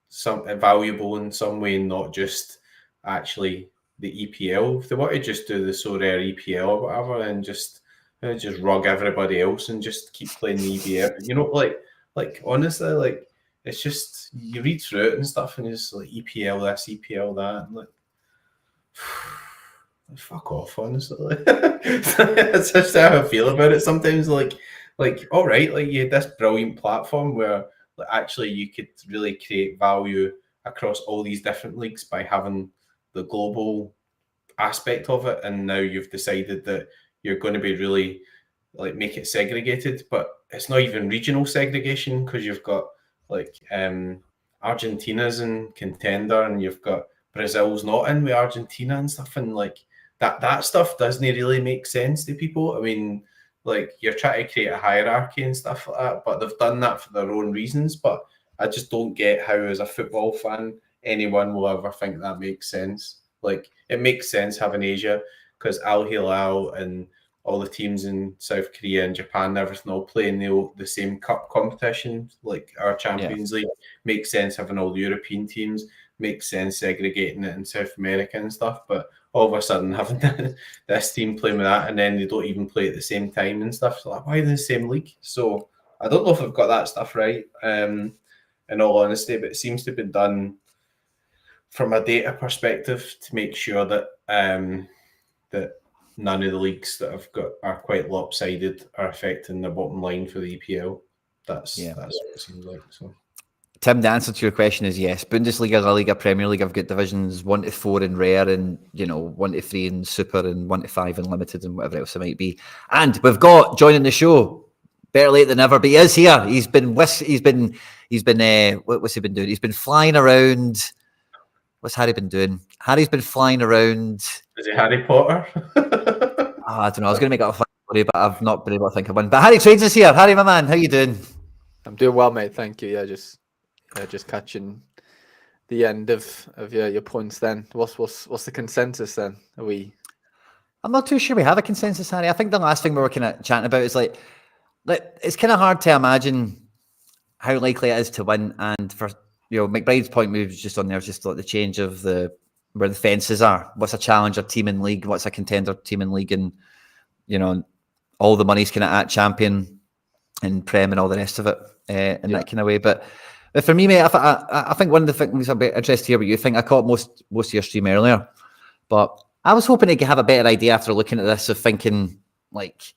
Speaker 2: valuable in some way, not just actually the EPL. If they want to just do the Sorare EPL or whatever, and just rug everybody else and just keep playing the EPL, like honestly, like it's just you read through it and stuff, and it's like EPL this, EPL that, and like fuck off, honestly. That's just how I feel about it sometimes. Like all right, like you had this brilliant platform where like, actually you could really create value across all these different leagues by having the global aspect of it, and now you've decided that you're going to be really like make it segregated, but it's not even regional segregation, because you've got like Argentina's in contender, and you've got Brazil's not in with Argentina and stuff, and like that stuff doesn't really make sense to people. I mean, like you're trying to create a hierarchy and stuff like that, but they've done that for their own reasons. But I just don't get how, as a football fan, anyone will ever think that makes sense. Like it makes sense having Asia, because Al Hilal and all the teams in South Korea and Japan and everything all playing the same cup competition, like our Champions League. Makes sense having all the European teams. Makes sense segregating it in South America and stuff. But all of a sudden having this team playing with that, and then they don't even play at the same time and stuff. So like, why are they in the same league? So I don't know if I've got that stuff right, in all honesty, but it seems to have been done from a data perspective to make sure that that none of the leagues that have got are quite lopsided are affecting the bottom line for the EPL. That's what it seems like. So,
Speaker 1: Tim, the answer to your question is yes. Bundesliga, La Liga, Premier League have got divisions 1 to 4 in rare, and 1 to 3 in super, and 1 to 5 in limited, and whatever else it might be. And we've got joining the show, better late than never, but he is here. What's he been doing? He's been flying around. What's Harry been doing? Harry's been flying around.
Speaker 2: Is it Harry Potter?
Speaker 1: I don't know. I was going to make it a fun story, but I've not been able to think of one. But Harry Trades is here. Harry, my man, how you doing?
Speaker 3: I'm doing well, mate. Thank you. Yeah, just catching the end of your points then? What's the consensus then? Are we?
Speaker 1: I'm not too sure we have a consensus, Harry. I think the last thing we were kind of chatting about is like it's kind of hard to imagine how likely it is to win. And for McBride's point moves just on there, just like the change of where the fences are. What's a challenger team in league? What's a contender team in league? And all the money's kind of at champion and prem and all the rest of it in that kind of way. But for me, mate, I think one of the things I'll be addressed here, what you think, I caught most of your stream earlier, but I was hoping to have a better idea after looking at this of thinking like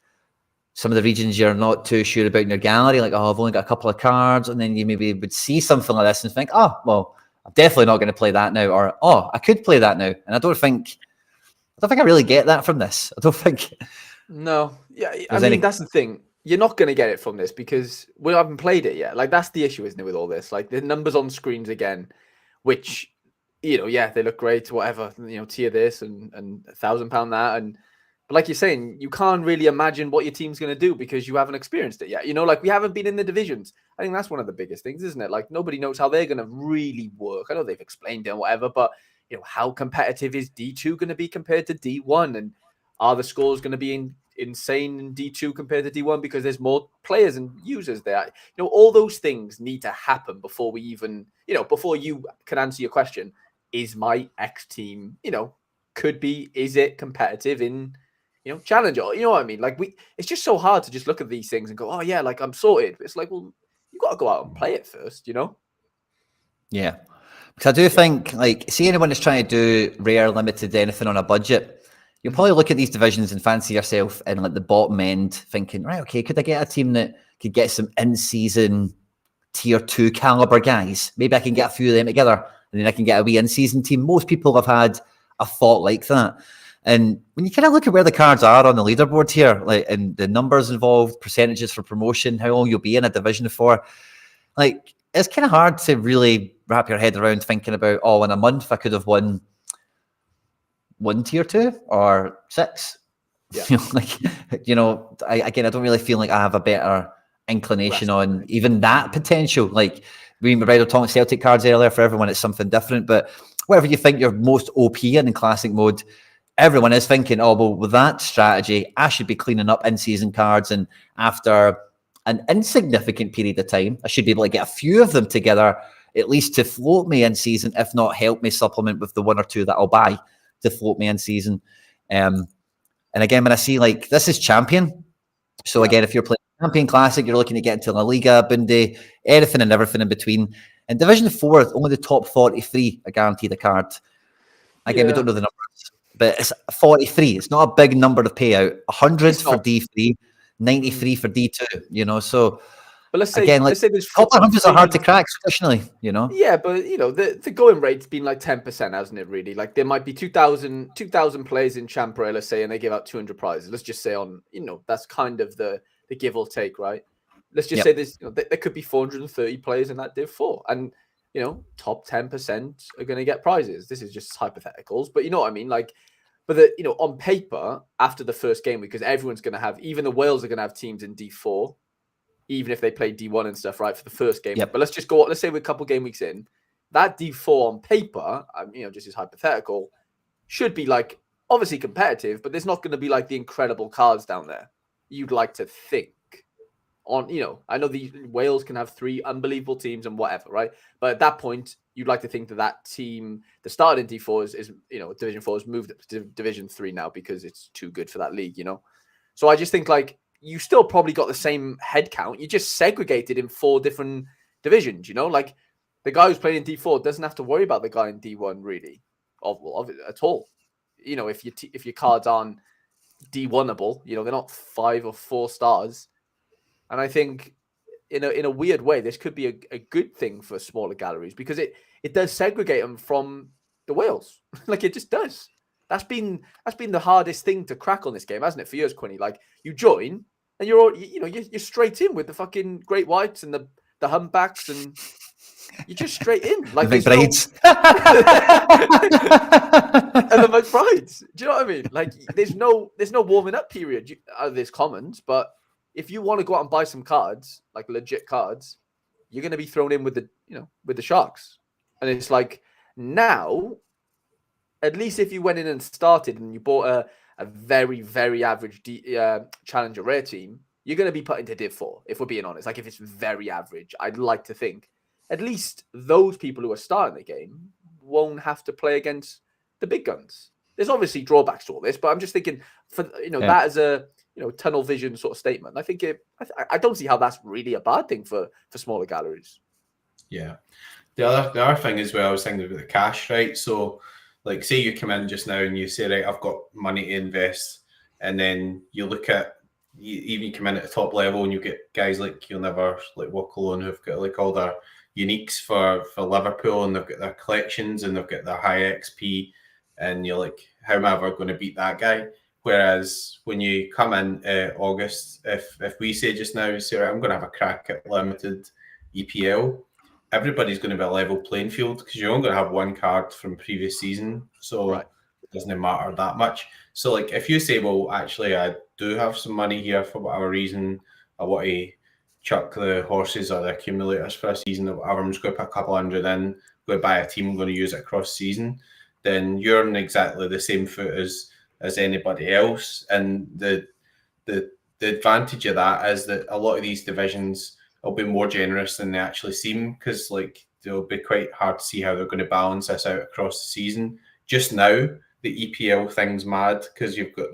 Speaker 1: some of the regions you're not too sure about in your gallery, like, oh, I've only got a couple of cards, and then you maybe would see something like this and think, oh, well, I'm definitely not going to play that now, or oh, I could play that now. And I don't think I really get that from this. I don't think.
Speaker 3: No, yeah, I mean that's the thing. You're not going to get it from this because we haven't played it yet. Like that's the issue, isn't it, with all this? Like the numbers on screens again, which they look great, whatever. Tier this and £1,000 that, but like you're saying, you can't really imagine what your team's going to do because you haven't experienced it yet. Like we haven't been in the divisions. I think that's one of the biggest things, isn't it? Like nobody knows how they're going to really work. I know they've explained it and whatever, but how competitive is D2 going to be compared to D1, and are the scores going to be insane in D2 compared to D1 because there's more players and users there? All those things need to happen before we even, before you can answer your question. Is my X team, is it competitive in, Challenger? You know what I mean? Like it's just so hard to just look at these things and go, oh yeah, like I'm sorted. It's like, well, you got to go out and play it first,
Speaker 1: Yeah. Because I do think, like, see anyone that's trying to do rare, limited, anything on a budget, you'll probably look at these divisions and fancy yourself in like the bottom end, thinking, right, okay, could I get a team that could get some in-season tier 2 caliber guys? Maybe I can get a few of them together, and then I can get a wee in-season team. Most people have had a thought like that. And when you kind of look at where the cards are on the leaderboard here, like, and the numbers involved, percentages for promotion, how long you'll be in a division for, like, it's kind of hard to really wrap your head around thinking about, oh, in a month I could have won 1 tier 2 or 6.
Speaker 3: Yeah.
Speaker 1: I don't really feel like I have a better inclination on even that potential. Like we were talking Celtic cards earlier. For everyone, it's something different. But whatever you think you're most OP in classic mode, everyone is thinking, oh, well, with that strategy, I should be cleaning up in-season cards, and after an insignificant period of time, I should be able to get a few of them together, at least to float me in season, if not help me supplement with the 1 or 2 that I'll buy to float me in season. And again, when I see like this is champion, so again, if you're playing champion classic, you're looking to get into La Liga, Bunde, anything and everything in between. In Division 4, only the top 43 are guaranteed a card. Again, we don't know the numbers, but it's 43. It's not a big number to pay out. 100 for D3, 93 for D2. So.
Speaker 3: But let's say
Speaker 1: there's couple of hundreds are hard to crack traditionally,
Speaker 3: Yeah, but the going rate's been like 10%, hasn't it? Really, like there might be 2,000 players in Champ Rail, let's say, and they give out 200 prizes. Let's just say on that's kind of the give or take, right? Let's just say there's there could be 430 players in that Div 4, and top 10% are going to get prizes. This is just hypotheticals, but you know what I mean, like. But on paper, after the first game, because everyone's going to have, even the Wales are going to have teams in D4. Even if they play D1 and stuff, right, for the first game. But let's just go on. Let's say we're a couple game weeks in. That D4 on paper, just as hypothetical, should be like obviously competitive, but there's not going to be like the incredible cards down there. You'd like to think. I know the Wales can have 3 unbelievable teams and whatever, right? But at that point, you'd like to think that team, the start in D4 is Division 4 has moved to Division 3 now because it's too good for that league, So I just think like, you still probably got the same head count. You just segregated in 4 different divisions, like the guy who's playing in D4 doesn't have to worry about the guy in D1 really at all. If your cards aren't D1able, they're not 5 or 4 stars. And I think in a weird way, this could be a good thing for smaller galleries because it does segregate them from the Wales. Like it just does. That's been the hardest thing to crack on this game, hasn't it, for years, Quinny? Like you join and you're you're straight in with the fucking great whites and the humpbacks, and you're just straight in like
Speaker 1: the McBrides.
Speaker 3: And the McBrides. Do you know what I mean? Like there's no warming up period. There's commons, but if you want to go out and buy some cards, like legit cards, you're going to be thrown in with the with the sharks. And it's like now, at least if you went in and started and you bought a very, very average Challenger Rare team, you're going to be put into Div 4, if we're being honest. Like, if it's very average, I'd like to think at least those people who are starting the game won't have to play against the big guns. There's obviously drawbacks to all this, but I'm just thinking for that as a tunnel vision sort of statement. I think I don't see how that's really a bad thing for smaller galleries.
Speaker 2: Yeah. The other thing as well, I was thinking about the cash, right? So, like, say you come in just now and you say, right, I've got money to invest, and then you look at you come in at the top level and you get guys like You'll Never like Walk Alone who've got like all their uniques for Liverpool, and they've got their collections and they've got their high XP, and you're like, how am I ever going to beat that guy? Whereas when you come in August, if we say just now, say, right, I'm going to have a crack at limited EPL, everybody's going to be a level playing field because you're only going to have one card from previous season, so it doesn't matter that much. So, like, if you say, well, actually, I do have some money here for whatever reason, I want to chuck the horses or the accumulators for a season or whatever, I'm just going to put a couple hundred in, go buy a team, I'm going to use it across season, then you're in exactly the same foot as anybody else. And the advantage of that is that a lot of these divisions will be more generous than they actually seem, because like they'll be quite hard to see how they're going to balance this out across the season. Just now, the EPL thing's mad because you've got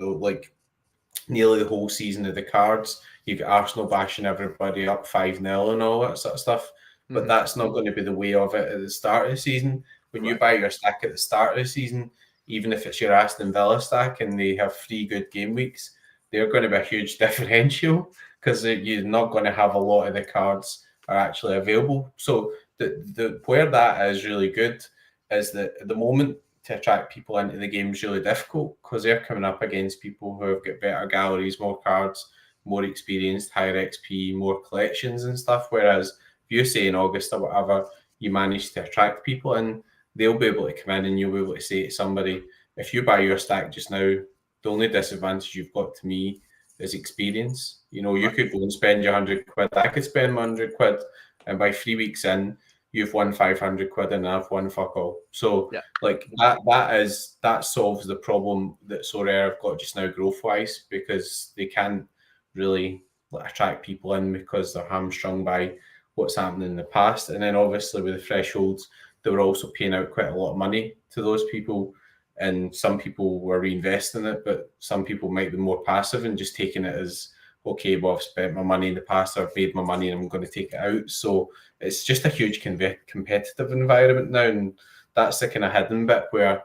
Speaker 2: nearly the whole season of the cards. You've got Arsenal bashing everybody up 5-0 and all that sort of stuff. But that's not going to be the way of it at the start of the season. When you buy your stack at the start of the season, even if it's your Aston Villa stack and they have 3 good game weeks, they're going to be a huge differential because you're not going to have a lot of the cards are actually available. So the where that is really good is that at the moment to attract people into the game is really difficult because they're coming up against people who have got better galleries, more cards, more experienced, higher XP, more collections and stuff. Whereas if you say in August or whatever, you manage to attract people in, they'll be able to come in and you'll be able to say to somebody, if you buy your stack just now, the only disadvantage you've got to me is experience. You could go and spend your 100 quid. I could spend my 100 quid, and by 3 weeks in, you've won 500 quid and I've won fuck all. So like that solves the problem that Sorare have got just now growth wise, because they can't really attract people in because they're hamstrung by what's happened in the past. And then obviously with the thresholds, they were also paying out quite a lot of money to those people. And some people were reinvesting it, but some people might be more passive and just taking it as, okay, well, I've spent my money in the past, I've made my money and I'm going to take it out. So it's just a huge competitive environment now. And that's the kind of hidden bit where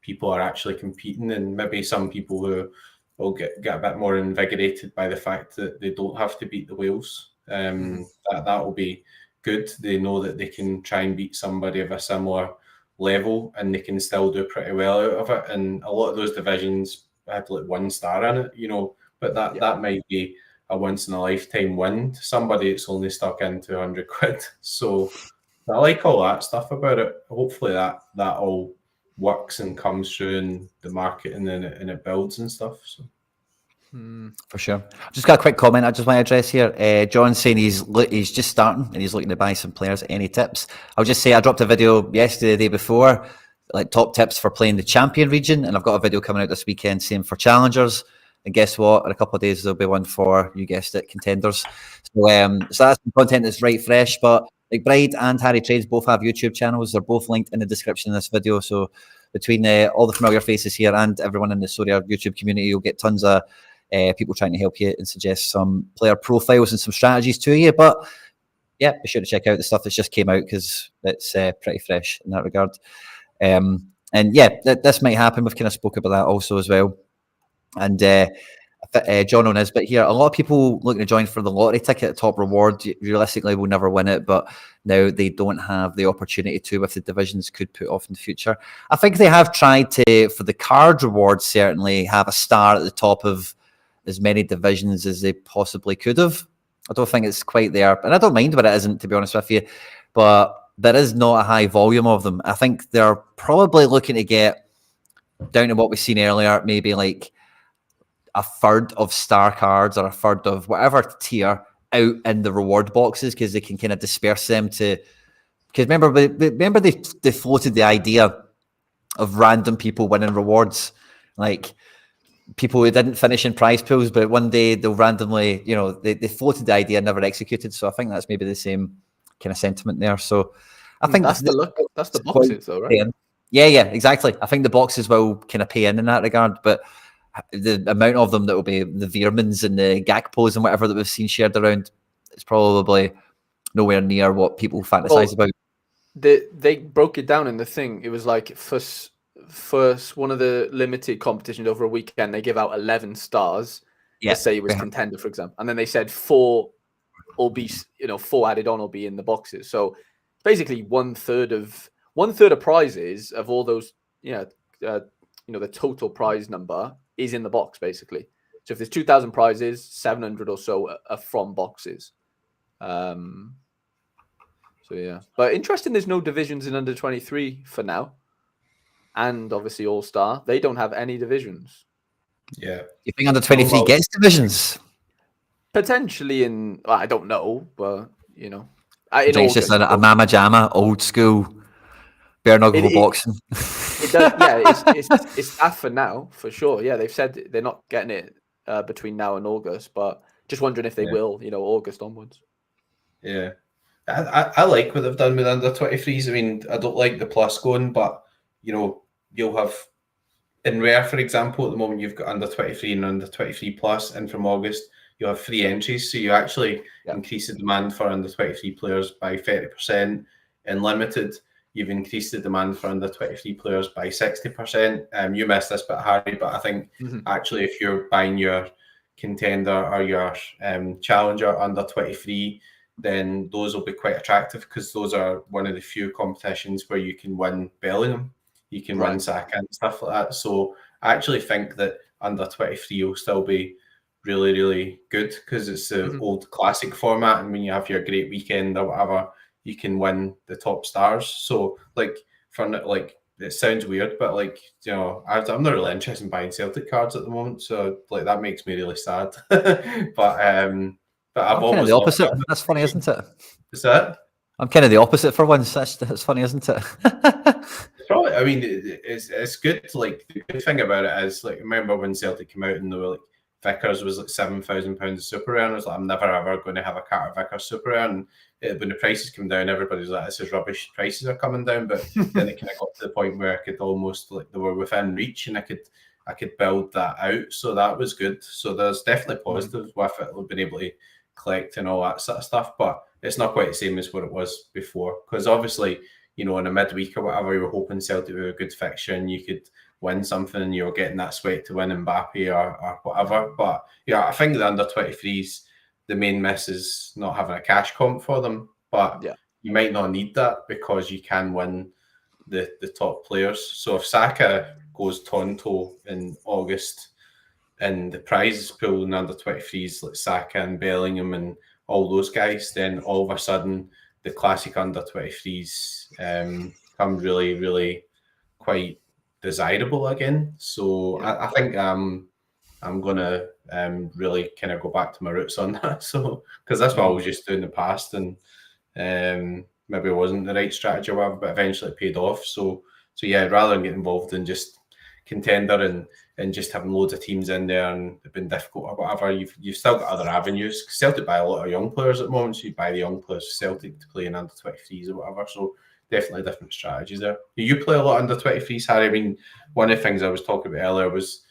Speaker 2: people are actually competing, and maybe some people who will get a bit more invigorated by the fact that they don't have to beat the whales. That will be good. They know that they can try and beat somebody of a similar level and they can still do pretty well out of it. And a lot of those divisions had like 1 star in it, but that might be a once in a lifetime win to somebody that's only stuck in 200 quid. So I like all that stuff about it. Hopefully that all works and comes through in the market and then it builds and stuff. So.
Speaker 1: For sure. Just got a quick comment I just want to address here. John's saying he's just starting and he's looking to buy some players. Any tips? I'll just say I dropped a video yesterday, the day before, like top tips for playing the champion region, and I've got a video coming out this weekend, same for challengers. And guess what? In a couple of days there'll be one for, you guessed it, contenders. So that's some content that's right fresh. But like Bride and Harry Trades both have YouTube channels. They're both linked in the description of this video. So between all the familiar faces here and everyone in the Sorare YouTube community, you'll get tons of people trying to help you and suggest some player profiles and some strategies to you. But yeah, be sure to check out the stuff that's just came out because it's pretty fresh in that regard. And yeah, this might happen. We've kind of spoke about that also as well. And John on his bit here, a lot of people looking to join for the lottery ticket, top reward, realistically will never win it, but now they don't have the opportunity to if the divisions could put off in the future. I think they have tried to, for the card reward, certainly have a star at the top of as many divisions as they possibly could have. I don't think it's quite there, and I don't mind what it isn't, to be honest with you, but there is not a high volume of them. I think they're probably looking to get down to what we've seen earlier, maybe like a third of star cards or a third of whatever tier out in the reward boxes, because they can kind of disperse them to Because remember they floated the idea of random people winning rewards, like people who didn't finish in prize pools, but one day they'll randomly, they floated the idea, never executed. So I think that's maybe the same kind of sentiment there. So I think
Speaker 3: that's the boxes, though, right?
Speaker 1: Yeah, exactly. I think the boxes will kind of pay in that regard, but the amount of them that will be the Veermans and the Gakpos and whatever that we've seen shared around, it's probably nowhere near what people fantasize about.
Speaker 3: They broke it down in the thing. It was like first one of the limited competitions over a weekend, they give out 11 stars.
Speaker 1: Yeah,
Speaker 3: let's say it was contender, for example, and then they said 4 will be 4 added on will be in the boxes. So basically one third of prizes of all those the total prize number is in the box, basically. So if there's 2,000 prizes, 700 or so are from boxes. So yeah, but interesting. There's no divisions in under 23 for now, and obviously All Star, they don't have any divisions.
Speaker 2: Yeah,
Speaker 1: you think under 23 gets divisions?
Speaker 3: Potentially I don't know, but in
Speaker 1: It's just a mama jamma, old school bare knuckle boxing.
Speaker 3: It does, yeah. It's that for now, for sure. Yeah, they've said they're not getting it between now and August, but just wondering if they will, August onwards.
Speaker 2: Yeah. I like what they've done with under 23s. I mean, I don't like the plus going, but you'll have in Rare, for example, at the moment you've got under 23 and under 23 plus, and from August you'll have 3 entries. So you actually increase the demand for under 23 players by 30%. In limited, you've increased the demand for under 23 players by 60%. You missed this bit, Harry, but I think actually if you're buying your contender or your challenger under 23, then those will be quite attractive because those are one of the few competitions where you can win Bellingham, you can win Saka and stuff like that. So I actually think that under 23 will still be really, really good because it's the old classic format, and when you have your great weekend or whatever, you can win the top stars. So it sounds weird, but I'm not really interested in buying Celtic cards at the moment, so that makes me really sad. But I've always
Speaker 1: the opposite. That's funny, isn't it?
Speaker 2: Is that?
Speaker 1: I'm kind of the opposite for once. That's funny, isn't it?
Speaker 2: Probably. I mean, it's good. The good thing about it is, remember when Celtic came out and they were Vickers was £7,000 of super rare, and I was I'm never ever going to have a Carter Vickers super rare. And when the prices come down, everybody's like, "This is rubbish. Prices are coming down." But then it kind of got to the point where I could almost they were within reach, and I could build that out. So that was good. So there's definitely positives with it. We've been able to collect and all that sort of stuff, but it's not quite the same as what it was before, because obviously in a midweek or whatever, you were hoping Celtic with a good fixture and you could win something and you're getting that sweat to win Mbappe or whatever. But yeah, I think the under 23s, the main miss is not having a cash comp for them, but you might not need that because you can win the top players. So if Saka goes Tonto in August, and the prizes pool in under 23s like Saka and Bellingham and all those guys, then all of a sudden the classic under 23s come really, really quite desirable again. So I think I'm going to really kind of go back to my roots on that. So because that's what I was just doing in the past, and maybe it wasn't the right strategy or whatever, but eventually it paid off. So yeah, rather than get involved in just contender and just having loads of teams in there and it's been difficult or whatever, you've still got other avenues. Celtic buy a lot of young players at the moment, so you buy the young players for Celtic to play in under 23s or whatever. So definitely different strategies there. You play a lot under 23s, Harry. I mean, one of the things I was talking about earlier was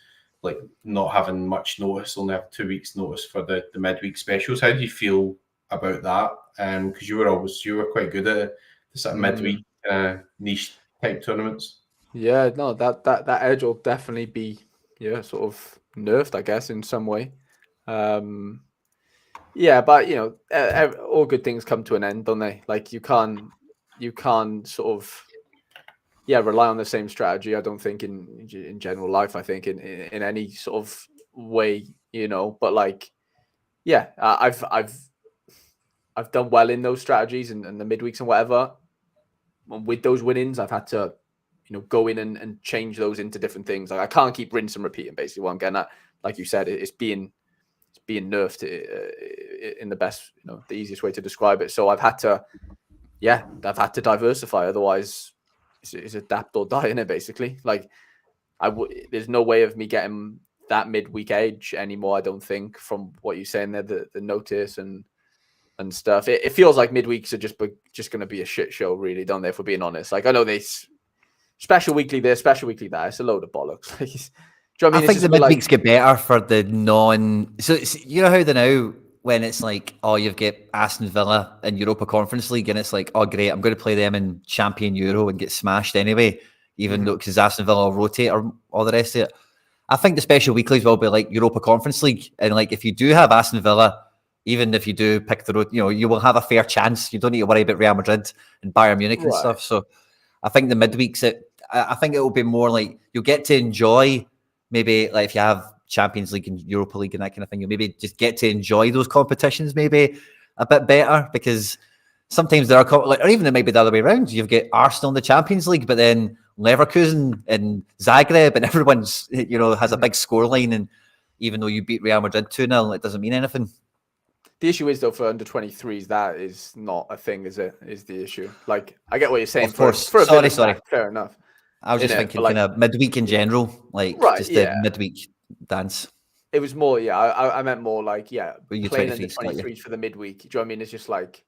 Speaker 2: not having much notice, only have 2 weeks notice for the midweek specials. How do you feel about that? Because you were quite good at the sort of midweek niche type tournaments.
Speaker 3: Yeah, no, that edge will definitely be sort of nerfed, I guess, in some way. Yeah, but all good things come to an end, don't they? You can't sort of rely on the same strategy. I don't think in general life. I think in any sort of way, But I've done well in those strategies and the midweeks and whatever. And with those winnings, I've had to go in and change those into different things. I can't keep rinse and repeating. Basically, what I'm getting at, like you said, it's being nerfed in the best, the easiest way to describe it. So I've had to yeah, I've had to diversify. Otherwise, it's adapt or die in it, basically. Like, there's no way of me getting that midweek edge anymore, I don't think, from what you're saying there, the notice and stuff. It feels like midweeks are just going to be a shit show, really, don't they, if we're being honest? Like, I know they special weekly there, special weekly there. It's a load of bollocks. Like, do you know what I mean?
Speaker 1: I think the midweeks get better for the non. So you know how they now when it's like, oh, you've got Aston Villa in Europa Conference League, and it's like, oh, great, I'm going to play them in Champion Euro and get smashed anyway, even though because Aston Villa will rotate or all the rest of it. I think the special weeklies will be like Europa Conference League, and like if you do have Aston Villa, even if you do pick the road, you know, you will have a fair chance. You don't need to worry about Real Madrid and Bayern Munich and stuff. So I think the midweeks, I think it will be more like you'll get to enjoy. Maybe like if you have Champions League and Europa League and that kind of thing, you'll maybe just get to enjoy those competitions maybe a bit better, because sometimes there are, like, or even it might be the other way around. You've got Arsenal in the Champions League, but then Leverkusen and Zagreb, and everyone's, you know, has a big scoreline, and even though you beat Real Madrid 2-0, it doesn't mean anything.
Speaker 3: The issue is, though, for under 23s, that is not a thing, is it? Is the issue? Like, I get what you're saying.
Speaker 1: Of course.
Speaker 3: For
Speaker 1: sorry.
Speaker 3: fair enough.
Speaker 1: I was just thinking kind of midweek in general, like just the midweek dance.
Speaker 3: It was more, I meant more like, playing under 23s for the midweek. Do you know what I mean? It's just like,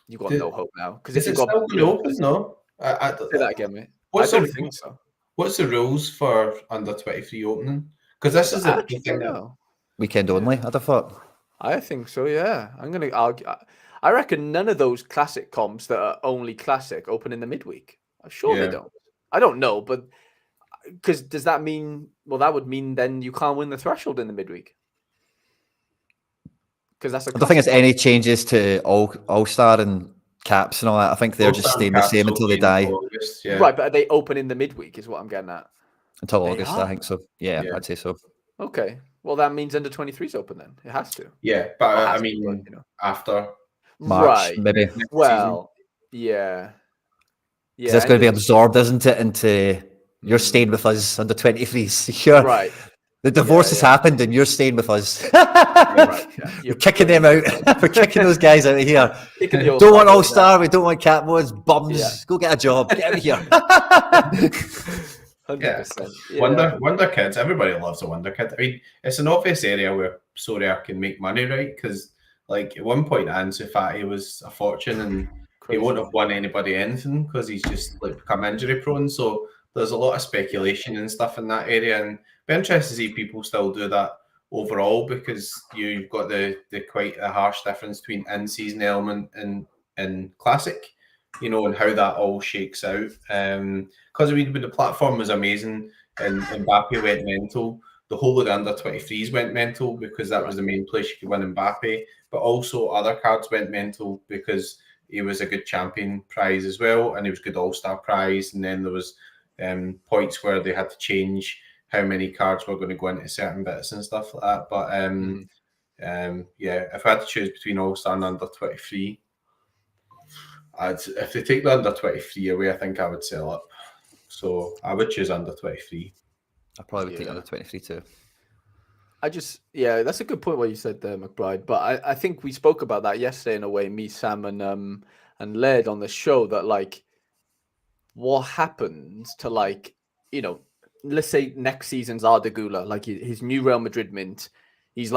Speaker 3: you've got no hope now. Because if you've got...
Speaker 2: Still going to open, no?
Speaker 3: Say that again, mate.
Speaker 2: I don't think so. What's the rules for under 23 opening? Because this is a
Speaker 1: weekend only, I'd have thought.
Speaker 3: I think so, yeah. I'm going to argue. I reckon none of those classic comps that are only classic open in the midweek. I'm sure they don't. I don't know, but because does that mean? Well, that would mean then you can't win the threshold in the midweek. Because that's. I
Speaker 1: don't think there's any changes to All-Star and caps and all that. I think they're just staying the same until they die.
Speaker 2: August,
Speaker 3: right, but are they open in the midweek? Is what I'm getting at.
Speaker 1: Until August, I think so. Yeah, I'd say so.
Speaker 3: Okay, well that means under 23's open then. It has to.
Speaker 2: Yeah, but I mean, after
Speaker 1: March, maybe.
Speaker 3: Well, yeah.
Speaker 1: Yeah, that's going to be absorbed, isn't it, into you're staying with us under 23s.
Speaker 3: Right.
Speaker 1: The divorce has happened and you're staying with us. You're kicking them out. We're kicking those guys out of here. Don't want All-Star. We don't want cap modes. Bums. Yeah. Go get a job. Get out of here.
Speaker 3: 100%.
Speaker 2: Yeah. Wonder kids. Everybody loves a wonder kid. I mean, it's an obvious area where Sorare can make money, right? Because like at one point, Ansu Fati was a fortune and he won't have won anybody anything because he's just like become injury prone. So there's a lot of speculation and stuff in that area, and be interested to see people still do that overall, because you've got the quite a harsh difference between in-season element and classic, you know, and how that all shakes out. Because when the platform was amazing and Mbappe went mental, the whole of the under 23s went mental because that was the main place you could win Mbappe, but also other cards went mental because he was a good champion prize as well, and he was good all-star prize, and then there was points where they had to change how many cards were going to go into certain bits and stuff like that. But if I had to choose between all-star and under 23, if they take the under 23 away, I think I would sell up. So I would choose under 23.
Speaker 1: I probably would take under 23 too.
Speaker 3: That's a good point what you said there, McBride. But I think we spoke about that yesterday in a way, me, Sam, and Laird on the show, that like what happens to, like, you know, let's say next season's Arda Güler, like his new Real Madrid mint, he's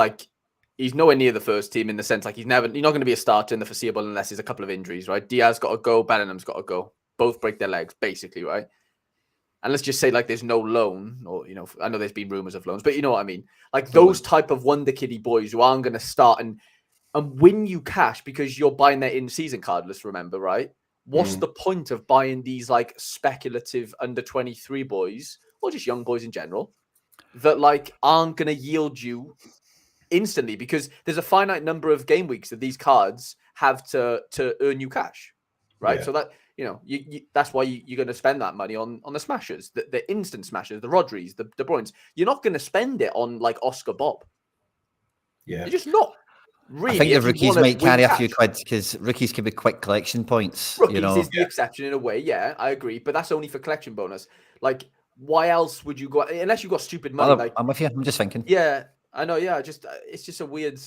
Speaker 3: nowhere near the first team in the sense like he's not going to be a starter in the foreseeable unless there's a couple of injuries, right? Diaz got to go, Bellingham's got to go, both break their legs basically, right? And let's just say like there's no loan, or, you know, I know there's been rumors of loans, but you know what I mean? Like those type of wonder kiddie boys who aren't going to start and win you cash because you're buying their in-season card, let's remember, right? What's the point of buying these like speculative under 23 boys, or just young boys in general, that like aren't going to yield you instantly, because there's a finite number of game weeks that these cards have to earn you cash, right? So that, you know, that's why you're going to spend that money on the smashers, the instant smashers, the Rodris, the De Bruynes. You're not going to spend it on like Oscar Bob.
Speaker 2: Yeah,
Speaker 3: you're just not. Really,
Speaker 1: I think the rookies might carry a few quid because rookies can be quick collection points.
Speaker 3: Rookies,
Speaker 1: you know,
Speaker 3: is the exception in a way. Yeah, I agree, but that's only for collection bonus. Like, why else would you go unless you got stupid money?
Speaker 1: I'm with you. I'm just thinking.
Speaker 3: Yeah, I know. Yeah, it's just a weird.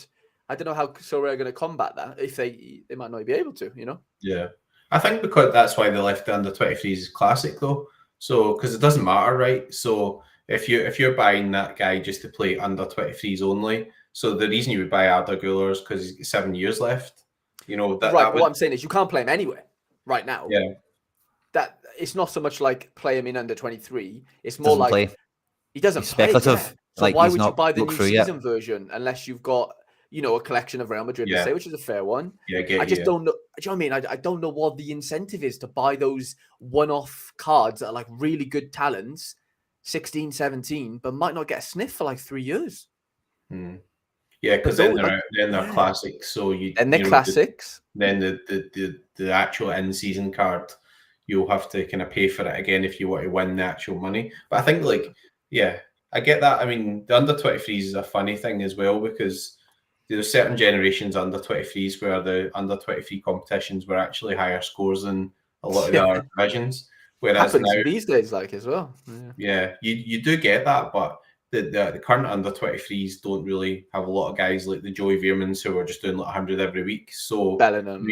Speaker 3: I don't know how Sorare are going to combat that. If they might not be able to. You know.
Speaker 2: Yeah. I think because that's why they left the under 23s classic though. So because it doesn't matter, right? So if you're buying that guy just to play under 23s only, so the reason you would buy Arda Güler is because he's got 7 years left. You know that
Speaker 3: Right,
Speaker 2: that
Speaker 3: but
Speaker 2: would
Speaker 3: what I'm saying is you can't play him anywhere right now.
Speaker 2: yeah.
Speaker 3: That it's not so much like play him in under 23. It's more
Speaker 1: Doesn't
Speaker 3: like
Speaker 1: play.
Speaker 3: he doesn't
Speaker 1: He's
Speaker 3: play.
Speaker 1: speculative.
Speaker 3: Yeah. So
Speaker 1: Like,
Speaker 3: why
Speaker 1: he's
Speaker 3: would you
Speaker 1: not
Speaker 3: buy the
Speaker 1: broke
Speaker 3: new
Speaker 1: through yet.
Speaker 3: season version unless you've got, you know, a collection of Real Madrid to
Speaker 2: Yeah.
Speaker 3: say, which is a fair one.
Speaker 2: Yeah, I get
Speaker 3: I
Speaker 2: you,
Speaker 3: just
Speaker 2: yeah.
Speaker 3: don't know. Do you know what I mean? I don't know what the incentive is to buy those one-off cards that are like really good talents, 16, 17, but might not get a sniff for like 3 years.
Speaker 2: Yeah, because
Speaker 3: But
Speaker 2: then
Speaker 3: though,
Speaker 2: they're
Speaker 3: like,
Speaker 2: then they're
Speaker 3: yeah.
Speaker 2: classics. So
Speaker 3: And they're
Speaker 2: you know,
Speaker 3: classics.
Speaker 2: then the actual in-season card, you'll have to kind of pay for it again if you want to win the actual money. But I think like, yeah, I get that. I mean, the under 23s is a funny thing as well because there's certain generations under 23s where the under 23 competitions were actually higher scores than a lot of the other divisions. Whereas
Speaker 3: Happens
Speaker 2: now,
Speaker 3: these days, like as well.
Speaker 2: yeah, you do get that, but the current under 23s don't really have a lot of guys like the Joey Veermans who are just doing like 100 every week. So
Speaker 3: Bellingham,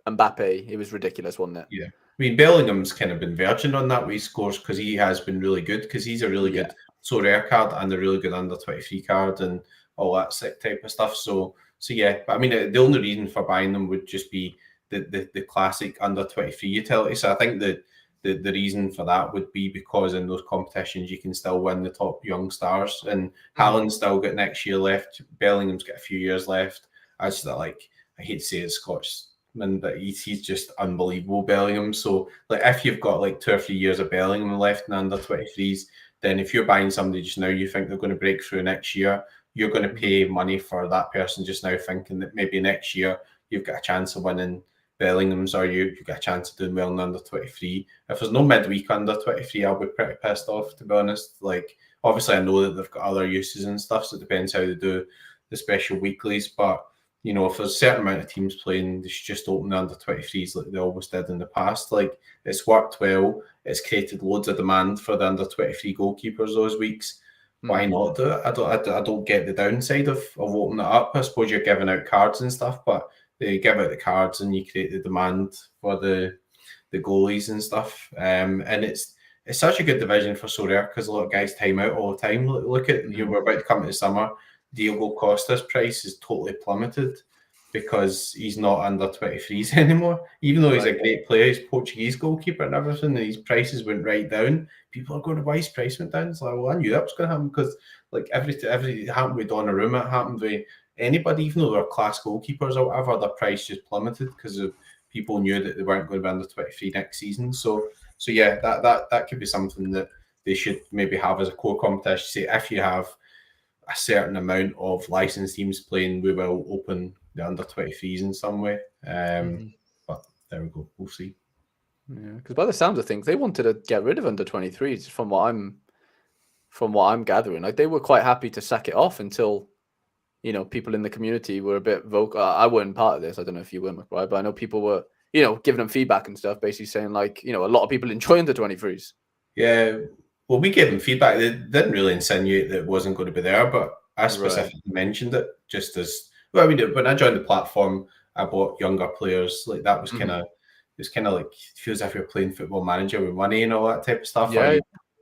Speaker 3: Mbappe, it was ridiculous, wasn't it?
Speaker 2: yeah, I mean Bellingham's kind of been virgin on that with his scores because he has been really good because he's a really good Sorare card and a really good under 23 card and all that type of stuff. So yeah, but I mean the only reason for buying them would just be the classic under 23 utility. So I think that the reason for that would be because in those competitions you can still win the top young stars, and Haaland's still got next year left. Bellingham's got a few years left. I just like I hate to say it's Scotsman, but he's just unbelievable, Bellingham. So like if you've got like 2 or 3 years of Bellingham left in under 23s, then if you're buying somebody just now, you think they're going to break through next year, you're going to pay money for that person just now, thinking that maybe next year you've got a chance of winning Bellingham's or you've got a chance of doing well in under 23. If there's no midweek under 23, I'll be pretty pissed off, to be honest. Like, obviously, I know that they've got other uses and stuff, so it depends how they do the special weeklies. But, you know, if there's a certain amount of teams playing, they should just open the under 23s like they always did in the past. Like, it's worked well. It's created loads of demand for the under 23 goalkeepers those weeks. Why not do it? I don't get the downside of opening it up. I suppose you're giving out cards and stuff, but they give out the cards and you create the demand for the goalies and stuff. And it's such a good division for Sorare because a lot of guys time out all the time. Look at you know, we're about to come to the summer. Diogo Costa's price is totally plummeted because he's not under 23s anymore. Even though he's a great player, he's Portuguese goalkeeper and everything, and his prices went right down. People are going, why his price went down? It's like, well, I knew that was going to happen because like every it happened with Donnarumma, it happened with anybody, even though they're class goalkeepers or whatever, their price just plummeted because people knew that they weren't going to be under 23 next season. So yeah, that could be something that they should maybe have as a core competition. Say if you have a certain amount of licensed teams playing, we will open the under 23s in some way. But there we go. We'll see.
Speaker 3: Yeah, because by the sounds of things, they wanted to get rid of under 23s. From what I'm gathering, like they were quite happy to sack it off until, you know, people in the community were a bit vocal. I wasn't part of this. I don't know if you were, McBride, but I know people were, you know, giving them feedback and stuff, basically saying like, you know, a lot of people enjoying the 23s.
Speaker 2: Yeah. Well, we gave them feedback. They didn't really insinuate that it wasn't going to be there, but I specifically mentioned it just as well. I mean, when I joined the platform, I bought younger players. Like that was kind of, it's kind of like it feels as if you're playing Football Manager with money and all that type of stuff.
Speaker 3: Yeah.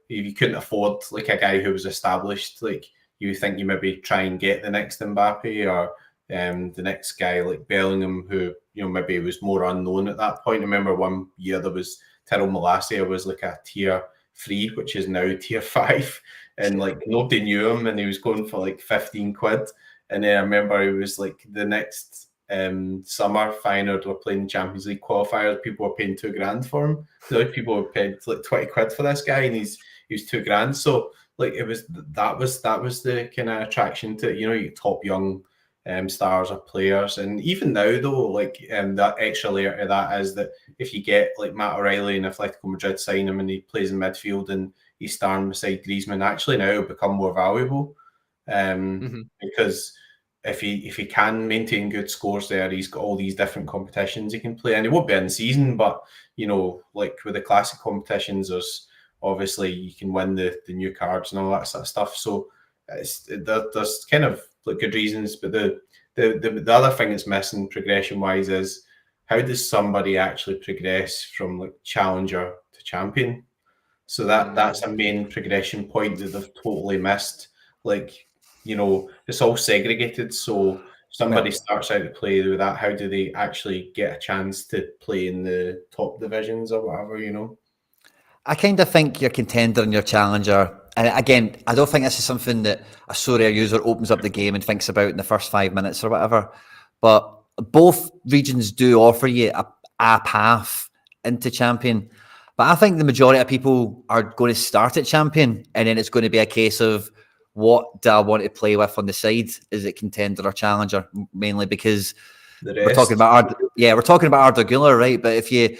Speaker 2: If you couldn't afford like a guy who was established, like you think you maybe try and get the next Mbappe or the next guy like Bellingham, who you know maybe was more unknown at that point. I remember one year there was Tyrell Malacia was like a tier 3, which is now tier 5, and like nobody knew him, and he was going for like 15 quid. And then I remember he was like the next summer Feyenoord were playing Champions League qualifiers. People were paying $2,000 for him. So like, people were paid like 20 quid for this guy, and he was $2,000. So like it was that was the kind of attraction to, you know, you top young stars or players. And even now though, like that extra layer to that is that if you get like Matt O'Reilly and Atletico Madrid sign him and he plays in midfield and he's starting beside Griezmann, actually now it'll become more valuable. Because if he can maintain good scores there, he's got all these different competitions he can play, and he won't be in season, but you know, like with the classic competitions, there's obviously you can win the new cards and all that sort of stuff. So there's kind of like good reasons, but the other thing that's missing progression wise is how does somebody actually progress from like challenger to champion? So that's a main progression point that they've totally missed. Like, it's all segregated. So somebody starts out to play with that. How do they actually get a chance to play in the top divisions or whatever?
Speaker 1: I kind of think your contender and your challenger, and again, I don't think this is something that a Sorare user opens up the game and thinks about in the first 5 minutes or whatever, but both regions do offer you a path into champion. But I think the majority of people are going to start at champion, and then it's going to be a case of, what do I want to play with on the side? Is it contender or challenger? Mainly because we're talking about Arda Güler, right? But if you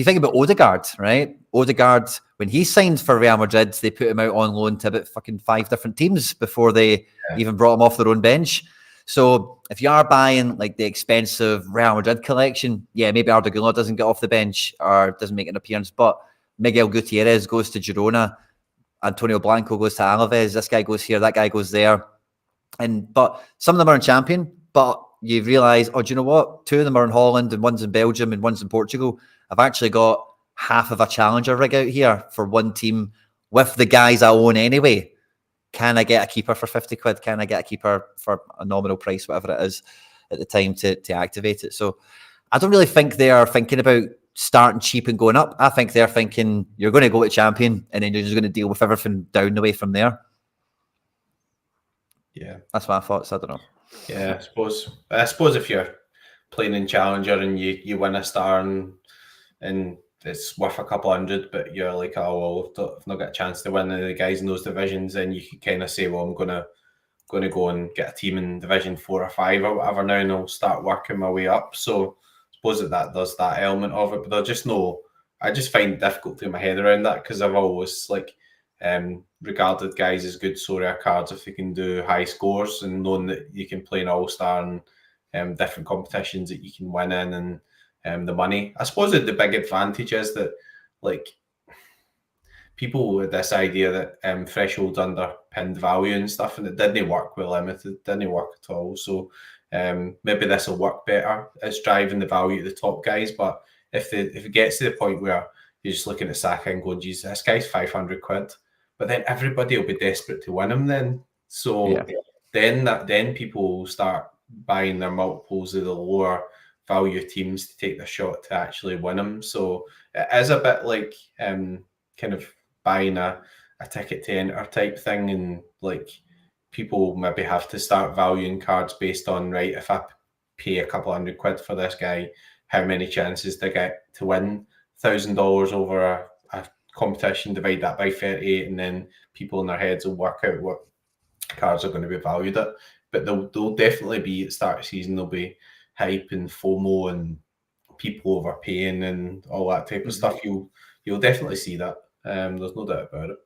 Speaker 1: think about Odegaard, right? Odegaard, when he signed for Real Madrid, they put him out on loan to about fucking 5 different teams before they even brought him off their own bench. So if you are buying like the expensive Real Madrid collection, maybe Arda Güler doesn't get off the bench or doesn't make an appearance, but Miguel Gutierrez goes to Girona, Antonio Blanco goes to Alaves, this guy goes here, that guy goes there. But some of them are in champion, but you realise, do you know what? 2 of them are in Holland and one's in Belgium and one's in Portugal. I've actually got half of a challenger rig out here for one team with the guys I own anyway. Can I get a keeper for 50 quid? Can I get a keeper for a nominal price, whatever it is at the time to activate it? So I don't really think they are thinking about starting cheap and going up. I think they're thinking you're going to go to champion and then you're just going to deal with everything down the way from there.
Speaker 2: Yeah.
Speaker 1: That's my thoughts. I don't know.
Speaker 2: Yeah, I suppose if you're playing in challenger and you win a star and it's worth a couple hundred, but you're like, I've not got a chance to win any of the guys in those divisions, then you can kind of say, well, I'm gonna go and get a team in division 4 or 5 or whatever now, and I'll start working my way up. So I suppose that does that element of it, but I just find it difficult to get my head around that, because I've always regarded guys as good Sorare cards if they can do high scores, and knowing that you can play an all-star and different competitions that you can win in, and the money. I suppose that the big advantage is that people with this idea that thresholds underpinned value and stuff, and it didn't work with limited, didn't work at all. So maybe this will work better as driving the value of the top guys. But if it gets to the point where you're just looking at Saka and going, geez, this guy's 500 quid, but then everybody will be desperate to win him then. So then people will start buying their multiples of the lower value teams to take the shot to actually win them. So it is a bit like kind of buying a ticket to enter type thing, and people maybe have to start valuing cards based on, right, if I pay a couple hundred quid for this guy, how many chances do I get to win $1,000 over a competition, divide that by 38, and then people in their heads will work out what cards are going to be valued at. But they'll definitely be, at the start of the season, there'll be hype and FOMO and people overpaying and all that type of stuff. You'll definitely see that. There's no doubt about it.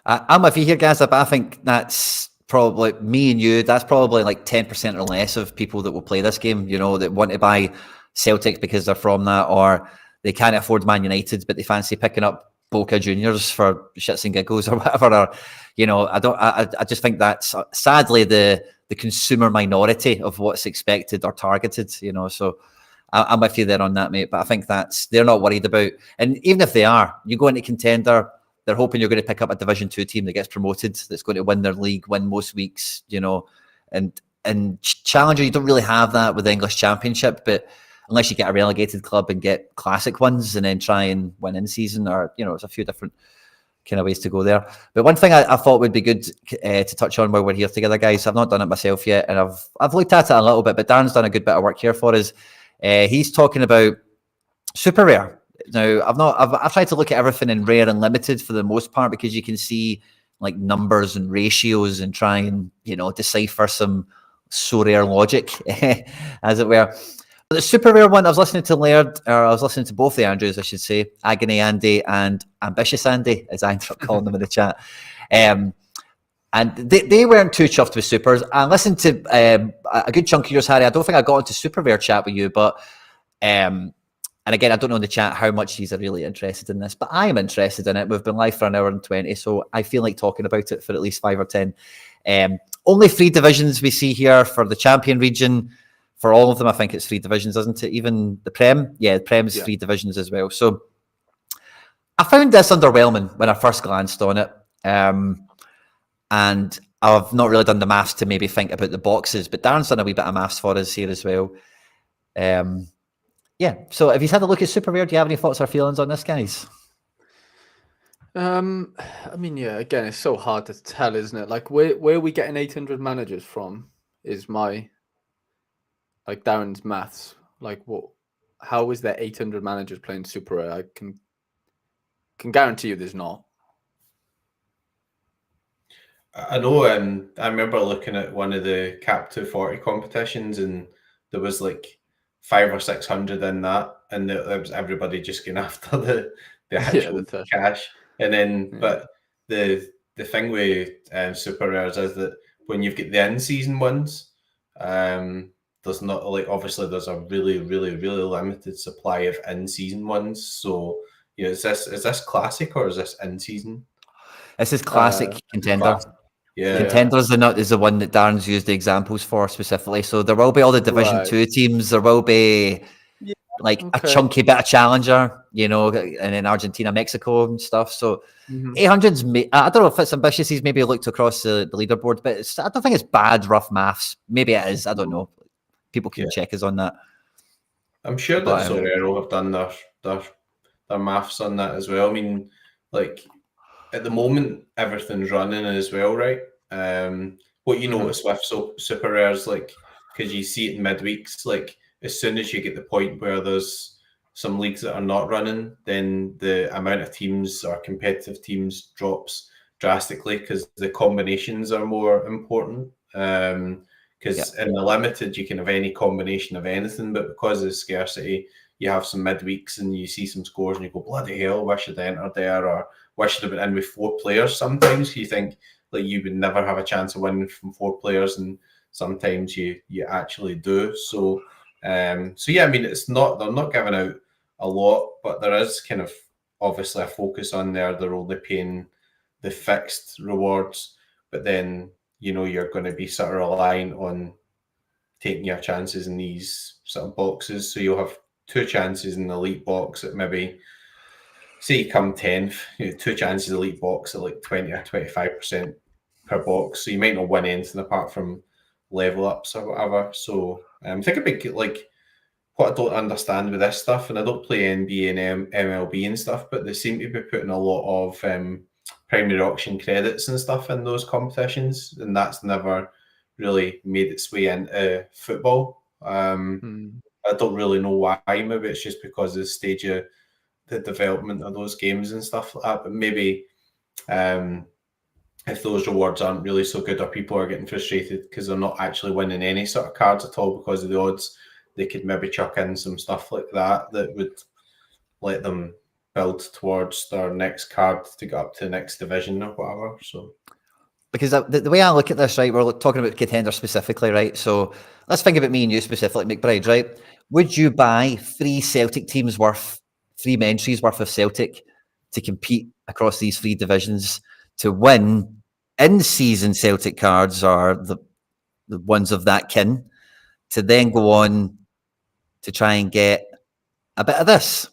Speaker 1: I'm with you here, guys, but I think that's probably me and you. That's probably like 10% or less of people that will play this game, that want to buy Celtic because they're from that, or they can't afford Man United, but they fancy picking up Boca Juniors for shits and giggles or whatever. Or, I just think that's sadly the consumer minority of what's expected or targeted, So I'm with you there on that, mate. But I think they're not worried about, and even if they are, you go into contender, they're hoping you're going to pick up a Division 2 team that gets promoted, that's going to win their league, win most weeks, and Challenger, you don't really have that with the English Championship, but unless you get a relegated club and get classic ones and then try and win in season, or, it's a few different kind of ways to go there. But one thing I thought would be good to touch on while we're here together, guys, I've not done it myself yet, and I've looked at it a little bit, but Darren's done a good bit of work here for us. He's talking about super rare. Now, I've tried to look at everything in rare and limited for the most part, because you can see like numbers and ratios and try and, decipher some Sorare logic, as it were. But the super rare one, I was listening to both the Andrews, I should say, Agony Andy and Ambitious Andy, as I ended up calling them in the chat. And they weren't too chuffed with supers. I listened to a good chunk of yours, Harry. I don't think I got into super rare chat with you, but and again, I don't know in the chat how much he's really interested in this, but I am interested in it. We've been live for an hour and 20, so I feel like talking about it for at least 5 or 10. Only 3 divisions we see here for the champion region. for all of them, I think it's 3 divisions, isn't it? Even the Prem? Yeah, the Prem's 3 divisions as well. So I found this underwhelming when I first glanced on it. And I've not really done the maths to maybe think about the boxes, but Darren's done a wee bit of maths for us here as well. Yeah, so if you've had a look at Super Rare, do you have any thoughts or feelings on this, guys?
Speaker 3: I mean, yeah, again, it's so hard to tell, isn't it? Like, where are we getting 800 managers from is my, like, Darren's maths. Like, how is there 800 managers playing Super Rare? I can guarantee you there's not.
Speaker 2: I know, I remember looking at one of the Cap 240 competitions, and there was like 500 or 600 in that, and it was everybody just going after the actual
Speaker 3: the
Speaker 2: cash. And then, but the thing with Super Rares is that when you've got the in-season ones, there's not, like, obviously there's a really, really, really limited supply of in-season ones. So, you know, is this classic or is this in-season?
Speaker 1: This is classic contender.
Speaker 2: Classic. Yeah.
Speaker 1: Contender is the one that Darren's used the examples for specifically. So there will be all the Division 2 teams. There will be a chunky bit of challenger, you know, and in Argentina, Mexico and stuff. So 800's, I don't know if it's ambitious. He's maybe looked across the leaderboard, but I don't think it's bad, rough maths. Maybe it is. I don't know. People can check us on that.
Speaker 2: I'm sure that Sorare have done their maths on that as well. I mean, like, at the moment, everything's running as well, right? What you notice with Super Rares, like, because you see it in midweeks, like, as soon as you get the point where there's some leagues that are not running, then the amount of teams or competitive teams drops drastically because the combinations are more important. Because in the limited, you can have any combination of anything, but because of the scarcity, you have some midweeks and you see some scores and you go, bloody hell, wish I'd entered there, or wish I'd have been in with 4 players. Sometimes you think like you would never have a chance of winning from 4 players, and sometimes you actually do. So yeah, I mean, they're not giving out a lot, but there is kind of obviously a focus on there. They're only paying the fixed rewards, but then, you know, you're going to be sort of relying on taking your chances in these sort of boxes. So you'll have 2 chances in the elite box at maybe, say you come 10th, you know, 2 chances elite box at like 20 or 25% per box. So you might not win anything apart from level ups or whatever. So I think a big, like, what I don't understand with this stuff, and I don't play NBA and MLB and stuff, but they seem to be putting a lot of primary auction credits and stuff in those competitions, and that's never really made its way into football. I don't really know why. Maybe it's just because of the stage of the development of those games and stuff like that. But maybe if those rewards aren't really so good, or people are getting frustrated because they're not actually winning any sort of cards at all because of the odds, they could maybe chuck in some stuff like that would let them build towards their next card to get up to the next division or whatever. So,
Speaker 1: because the way I look at this, right, we're talking about contender specifically, right? So let's think about me and you specifically, McBride, right? Would you buy 3 Celtic teams worth, 3 entries worth of Celtic to compete across these 3 divisions to win in-season Celtic cards, or the ones of that kin, to then go on to try and get a bit of this?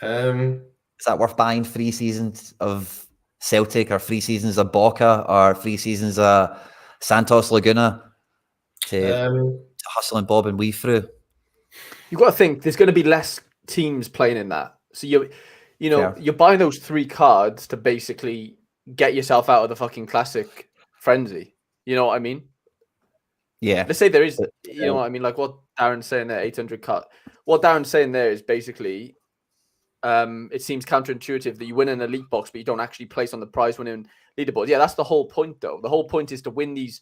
Speaker 1: Is that worth buying 3 seasons of Celtic, or 3 seasons of Boca, or 3 seasons of Santos Laguna to hustle and bob and weave through?
Speaker 3: You've got to think there's going to be less teams playing in that. So you're buying those 3 cards to basically get yourself out of the fucking classic frenzy. You know what I mean?
Speaker 1: Yeah.
Speaker 3: Let's say there is, you know what I mean? Like what Darren's saying there, 800 cut. What Darren's saying there is basically, it seems counterintuitive that you win an elite box, but you don't actually place on the prize winning leaderboard. Yeah, that's the whole point, though. The whole point is to win these.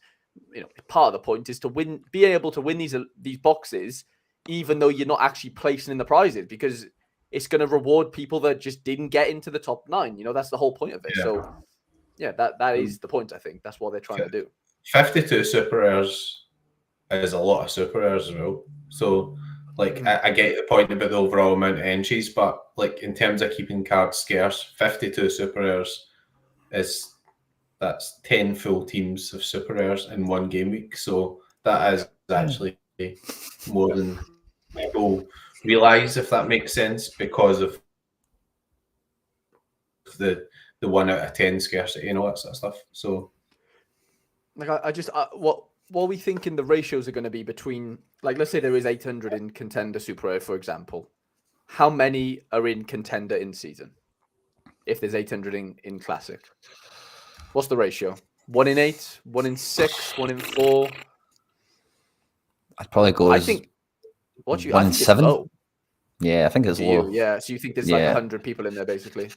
Speaker 3: You know, part of the point is to be able to win these boxes, even though you're not actually placing in the prizes, because it's going to reward people that just didn't get into the top 9. You know, that's the whole point of it. Yeah. So, yeah, that is the point. I think that's what they're trying to do.
Speaker 2: 52 Super Rares is a lot of Super Rares as well. So, like, I get the point about the overall amount of entries, but like in terms of keeping cards scarce, 52 Super Rares that's 10 full teams of Super Rares in one game week. So That is actually more than people realise, if that makes sense, because of the 1 out of 10 scarcity and all that sort of stuff. So,
Speaker 3: like, what are we thinking the ratios are going to be between, like, let's say there is 800 in Contender Super Rare, for example. How many are in Contender in season? If there's 800 in Classic, what's the ratio? 1 in 8, 1 in 6, 1 in 4.
Speaker 1: I'd probably go.
Speaker 3: I think. What you?
Speaker 1: 1
Speaker 3: I
Speaker 1: in
Speaker 3: think
Speaker 1: 7.
Speaker 3: it's low.
Speaker 1: Yeah, I think it's
Speaker 3: Do
Speaker 1: low.
Speaker 3: you? Yeah. So you think there's like 100 people in there, basically?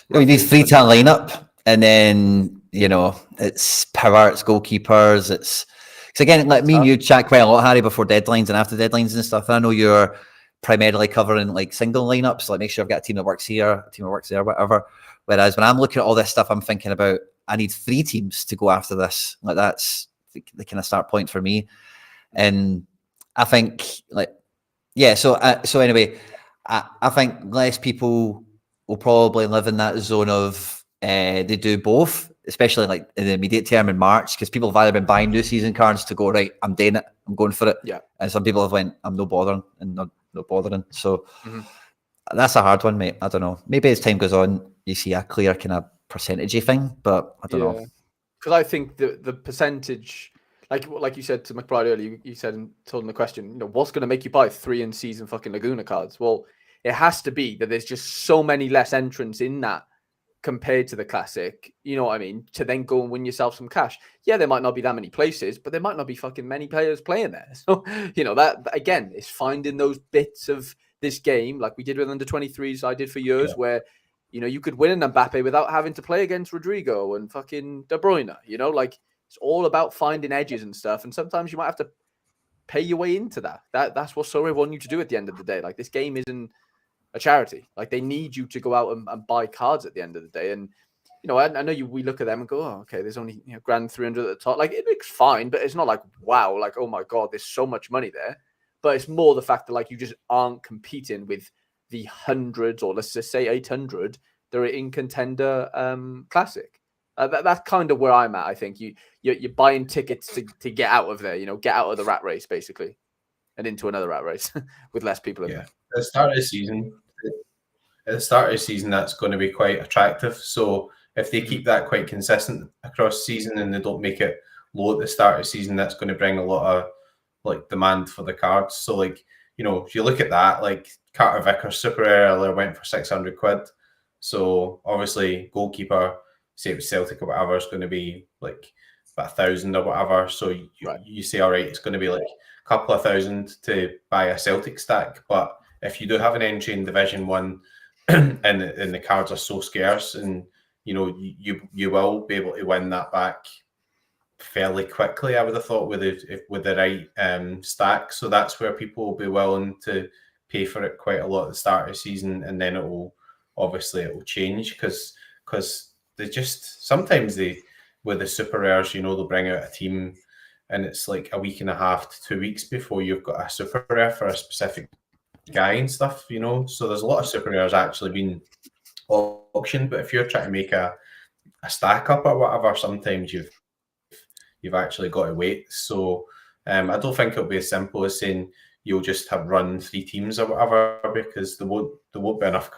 Speaker 1: We need 3 to line up, and then it's power, it's goalkeepers, it's because again, like me and you chat quite a lot, Harry, before deadlines and after deadlines and stuff. And I know you're primarily covering like single lineups, like make sure I've got a team that works here, a team that works there, whatever. Whereas when I'm looking at all this stuff, I'm thinking about I need 3 teams to go after this. Like that's the kind of start point for me. And I think so anyway, I think less people will probably live in that zone of they do both, especially like in the immediate term in March, because people have either been buying new season cards to go, right, I'm doing it, I'm going for it.
Speaker 3: Yeah.
Speaker 1: And some people have went, I'm no bothering and not bothering. So that's a hard one, mate. I don't know. Maybe as time goes on, you see a clear kind of percentage-y thing, but I don't know.
Speaker 3: Because I think the percentage, like you said to McBride earlier, you said and told him the question, what's going to make you buy 3 in season fucking Laguna cards? Well, it has to be that there's just so many less entrants in that compared to the Classic, you know what I mean, to then go and win yourself some cash. Yeah, there might not be that many places, but there might not be fucking many players playing there. So, that again is finding those bits of this game, like we did with under 23s, I did for years, where you could win an Mbappe without having to play against Rodrigo and fucking De Bruyne. Like it's all about finding edges and stuff. And sometimes you might have to pay your way into that. That's what Sorare want you to do at the end of the day. Like this game isn't a charity. Like they need you to go out and buy cards at the end of the day. And I know we look at them and go, oh, okay, there's only grand 300 at the top. Like it looks fine, but it's not like wow, like oh my god, there's so much money there. But it's more the fact that like you just aren't competing with the hundreds, or let's just say 800 that are in Contender Classic. That's kind of where I'm at. I think you're buying tickets to get out of there, get out of the rat race basically, and into another rat race with less people in there.
Speaker 2: At the start of the season, that's going to be quite attractive. So if they keep that quite consistent across the season and they don't make it low at the start of the season, that's going to bring a lot of like demand for the cards. So like, if you look at that, like Carter Vickers Super Rare earlier went for 600 quid. So obviously goalkeeper, say it was Celtic or whatever, is going to be like about 1,000 or whatever. So you say, all right, it's going to be like a couple of thousand to buy a Celtic stack. But if you do have an entry in Division 1 and the cards are so scarce, and you will be able to win that back fairly quickly, I would have thought, with the right stack. So that's where people will be willing to pay for it quite a lot at the start of the season, and then it will change because they just sometimes with the super rares, they'll bring out a team and it's like a week and a half to 2 weeks before you've got a super rare for a specific guy and stuff, so there's a lot of super rares actually being auctioned. But if you're trying to make a stack up or whatever, sometimes you've actually got to wait. So I don't think it'll be as simple as saying you'll just have run 3 teams or whatever, because there won't be enough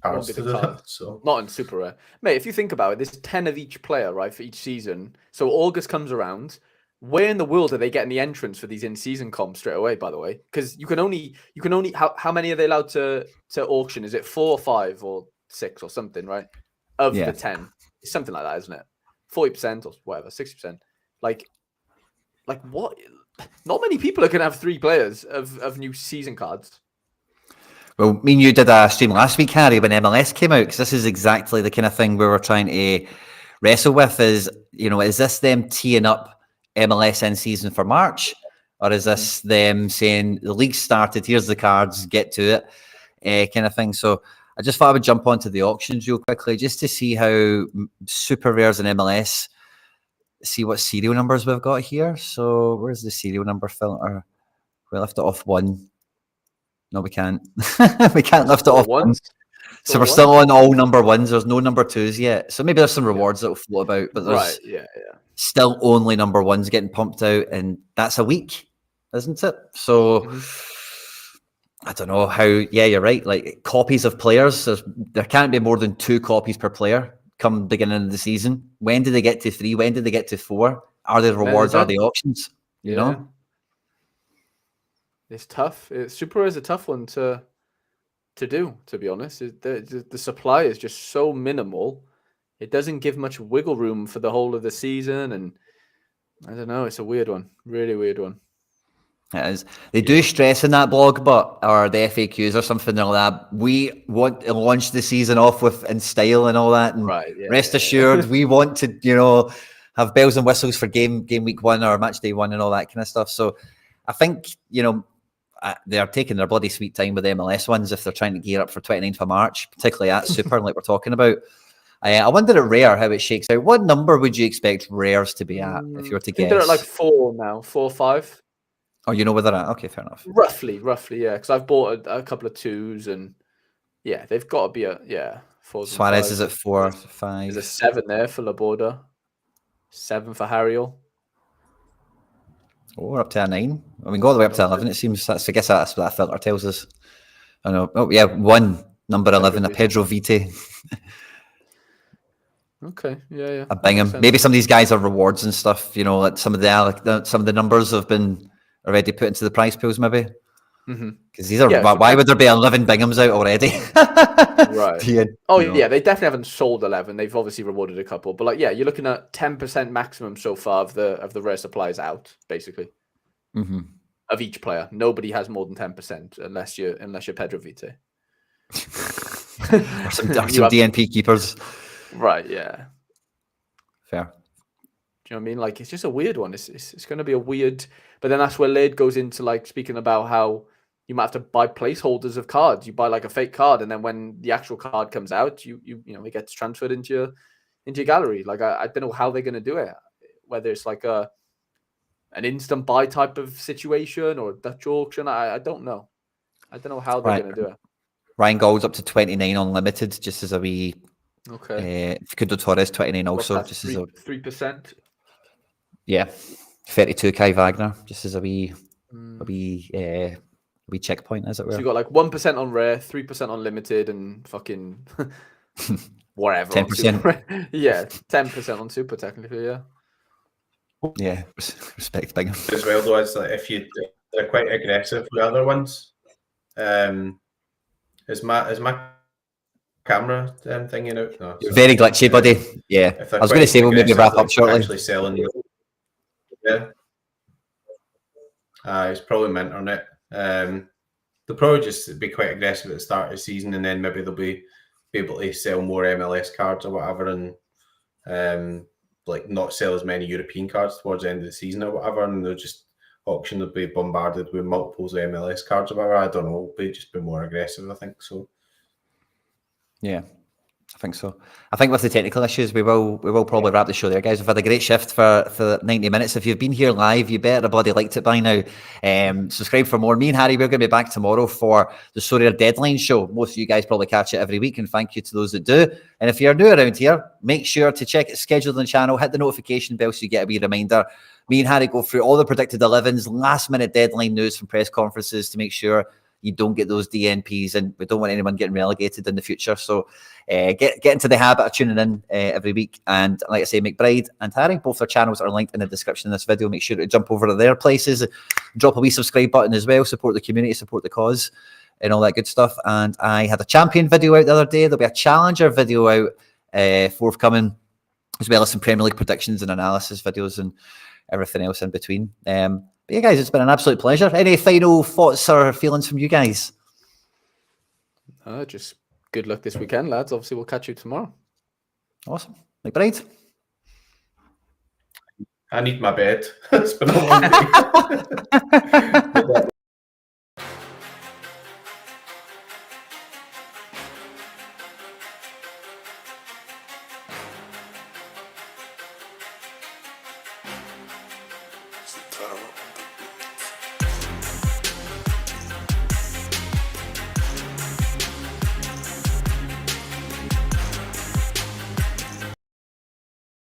Speaker 2: cards to do that. So
Speaker 3: not in super rare, mate. If you think about it, there's 10 of each player, right, for each season. So August comes around. Where in the world are they getting the entrance for these in-season comps straight away? By the way, because you can only how many are they allowed to auction? Is it 4 or 5 or 6 or something, right? Of the 10, it's something like that, isn't it? 40% or whatever, 60%. Like what? Not many people are going to have 3 players of new season cards.
Speaker 1: Well, me and you did a stream last week, Harry, when MLS came out, because this is exactly the kind of thing we were trying to wrestle with. Is this them teeing up MLS in season for March, or is this them saying the league started, here's the cards, get to it, kind of thing? So I just thought I would jump onto the auctions real quickly just to see how super rares in MLS, see what serial numbers we've got here. So where's the serial number filter? We left it off 1. No, we can't. We can't lift it off
Speaker 3: once.
Speaker 1: So we're still on all number ones. There's no number twos yet. So maybe there's some rewards that will float about, but there's still only number ones getting pumped out, and that's a week, isn't it? So I don't know how. Yeah, you're right. Like copies of players, there can't be more than 2 copies per player come beginning of the season. When do they get to 3? When do they get to 4? Are they rewards? Are they auctions? You know,
Speaker 3: it's tough. Super Rare is a tough one to do. To be honest, the supply is just so minimal. It doesn't give much wiggle room for the whole of the season, and I don't know. It's a weird one, really weird one.
Speaker 1: It is. They do stress in that blog, or the FAQs or something like that. We want to launch the season off in style and all that. And rest assured, we want to, have bells and whistles for game week 1 or match day 1 and all that kind of stuff. So I think, they're taking their bloody sweet time with the MLS ones if they're trying to gear up for 29th of March, particularly at Super, like we're talking about. I wonder at Rare how it shakes out. What number would you expect Rares to be at if you were to guess?
Speaker 3: I think they're at like 4 now, 4 or 5.
Speaker 1: Oh, you know where they're at? Okay, fair enough.
Speaker 3: Roughly, yeah. Because I've bought a couple of 2s, and they've got to be 4.
Speaker 1: Suarez is at 4, 5.
Speaker 3: There's a 7 there for Laborda. 7 for Harriel.
Speaker 1: Oh, we're up to a 9. I mean, go all the way up to 11. It seems I guess that's what that filter tells us. I know. Oh yeah, 1 number 11, a Pedro Vite.
Speaker 3: Okay, yeah.
Speaker 1: A Bingham. Maybe some of these guys are rewards and stuff. Like some of the numbers have been already put into the prize pools, maybe. Because these are why would there be 11 Binghams out already?
Speaker 3: Right. They definitely haven't sold 11. They've obviously rewarded a couple, but you're looking at 10% maximum so far of the rare supplies out, basically. Of each player, nobody has more than 10% unless you're Pedro Vite
Speaker 1: or some DNP keepers.
Speaker 3: Right. Yeah.
Speaker 1: Fair.
Speaker 3: Do you know what I mean? Like, it's just a weird one. It's going to be a weird. But then that's where Laird goes into speaking about how you might have to buy placeholders of cards. You buy a fake card, and then when the actual card comes out, it gets transferred into your gallery. I don't know how they're going to do it. Whether it's an instant buy type of situation or a Dutch auction, I don't know. I don't know how they're going to do it.
Speaker 1: Ryan Gould's up to 29 unlimited, just as a wee.
Speaker 3: Okay.
Speaker 1: Facundo Torres 29 also, just as a
Speaker 3: 3%.
Speaker 1: Yeah, 32 Kai Wagner, just as a wee checkpoint, as it were.
Speaker 3: So you got 1% on rare, 3% on limited, and fucking whatever.
Speaker 1: 10%.
Speaker 3: Yeah, 10% on super technically. Yeah.
Speaker 1: Yeah, respect Bingham.
Speaker 2: As well, though, is if they're quite aggressive with other ones. Is my camera thing out? No,
Speaker 1: very glitchy, buddy. Yeah, I was going to say we'll maybe wrap up shortly.
Speaker 2: Actually selling. Yeah. It's probably my internet. They'll probably just be quite aggressive at the start of the season, and then maybe they'll be able to sell more MLS cards or whatever, and not sell as many European cards towards the end of the season or whatever, and they'll just auction will be bombarded with multiples of MLS cards or whatever. I don't know. It'll just be more aggressive, I think so.
Speaker 1: Yeah, I think so. I think with the technical issues, we will probably wrap the show there, guys. We've had a great shift for 90 minutes. If you've been here live, you better have bloody liked it by now. Subscribe for more. Me and Harry, we're going to be back tomorrow for the Sorare Deadline show. Most of you guys probably catch it every week, and thank you to those that do. And if you're new around here, make sure to check it, schedule the channel, hit the notification bell so you get a wee reminder. Me and Harry go through all the predicted 11s, last minute deadline news from press conferences to make sure you don't get those DNPs, and we don't want anyone getting relegated in the future. So get into the habit of tuning in every week. And like I say, McBride and Harry, both their channels are linked in the description of this video. Make sure to jump over to their places, drop a wee subscribe button as well, support the community, support the cause, and all that good stuff. And I had a champion video out the other day. There'll be a challenger video out forthcoming, as well as some Premier League predictions and analysis videos and everything else in between. But yeah, guys, it's been an absolute pleasure. Any final thoughts or feelings from you guys?
Speaker 3: Just good luck this weekend, lads. Obviously, we'll catch you tomorrow.
Speaker 1: Awesome. McBride?
Speaker 2: I need my bed. It's been a long day.
Speaker 4: Terrible.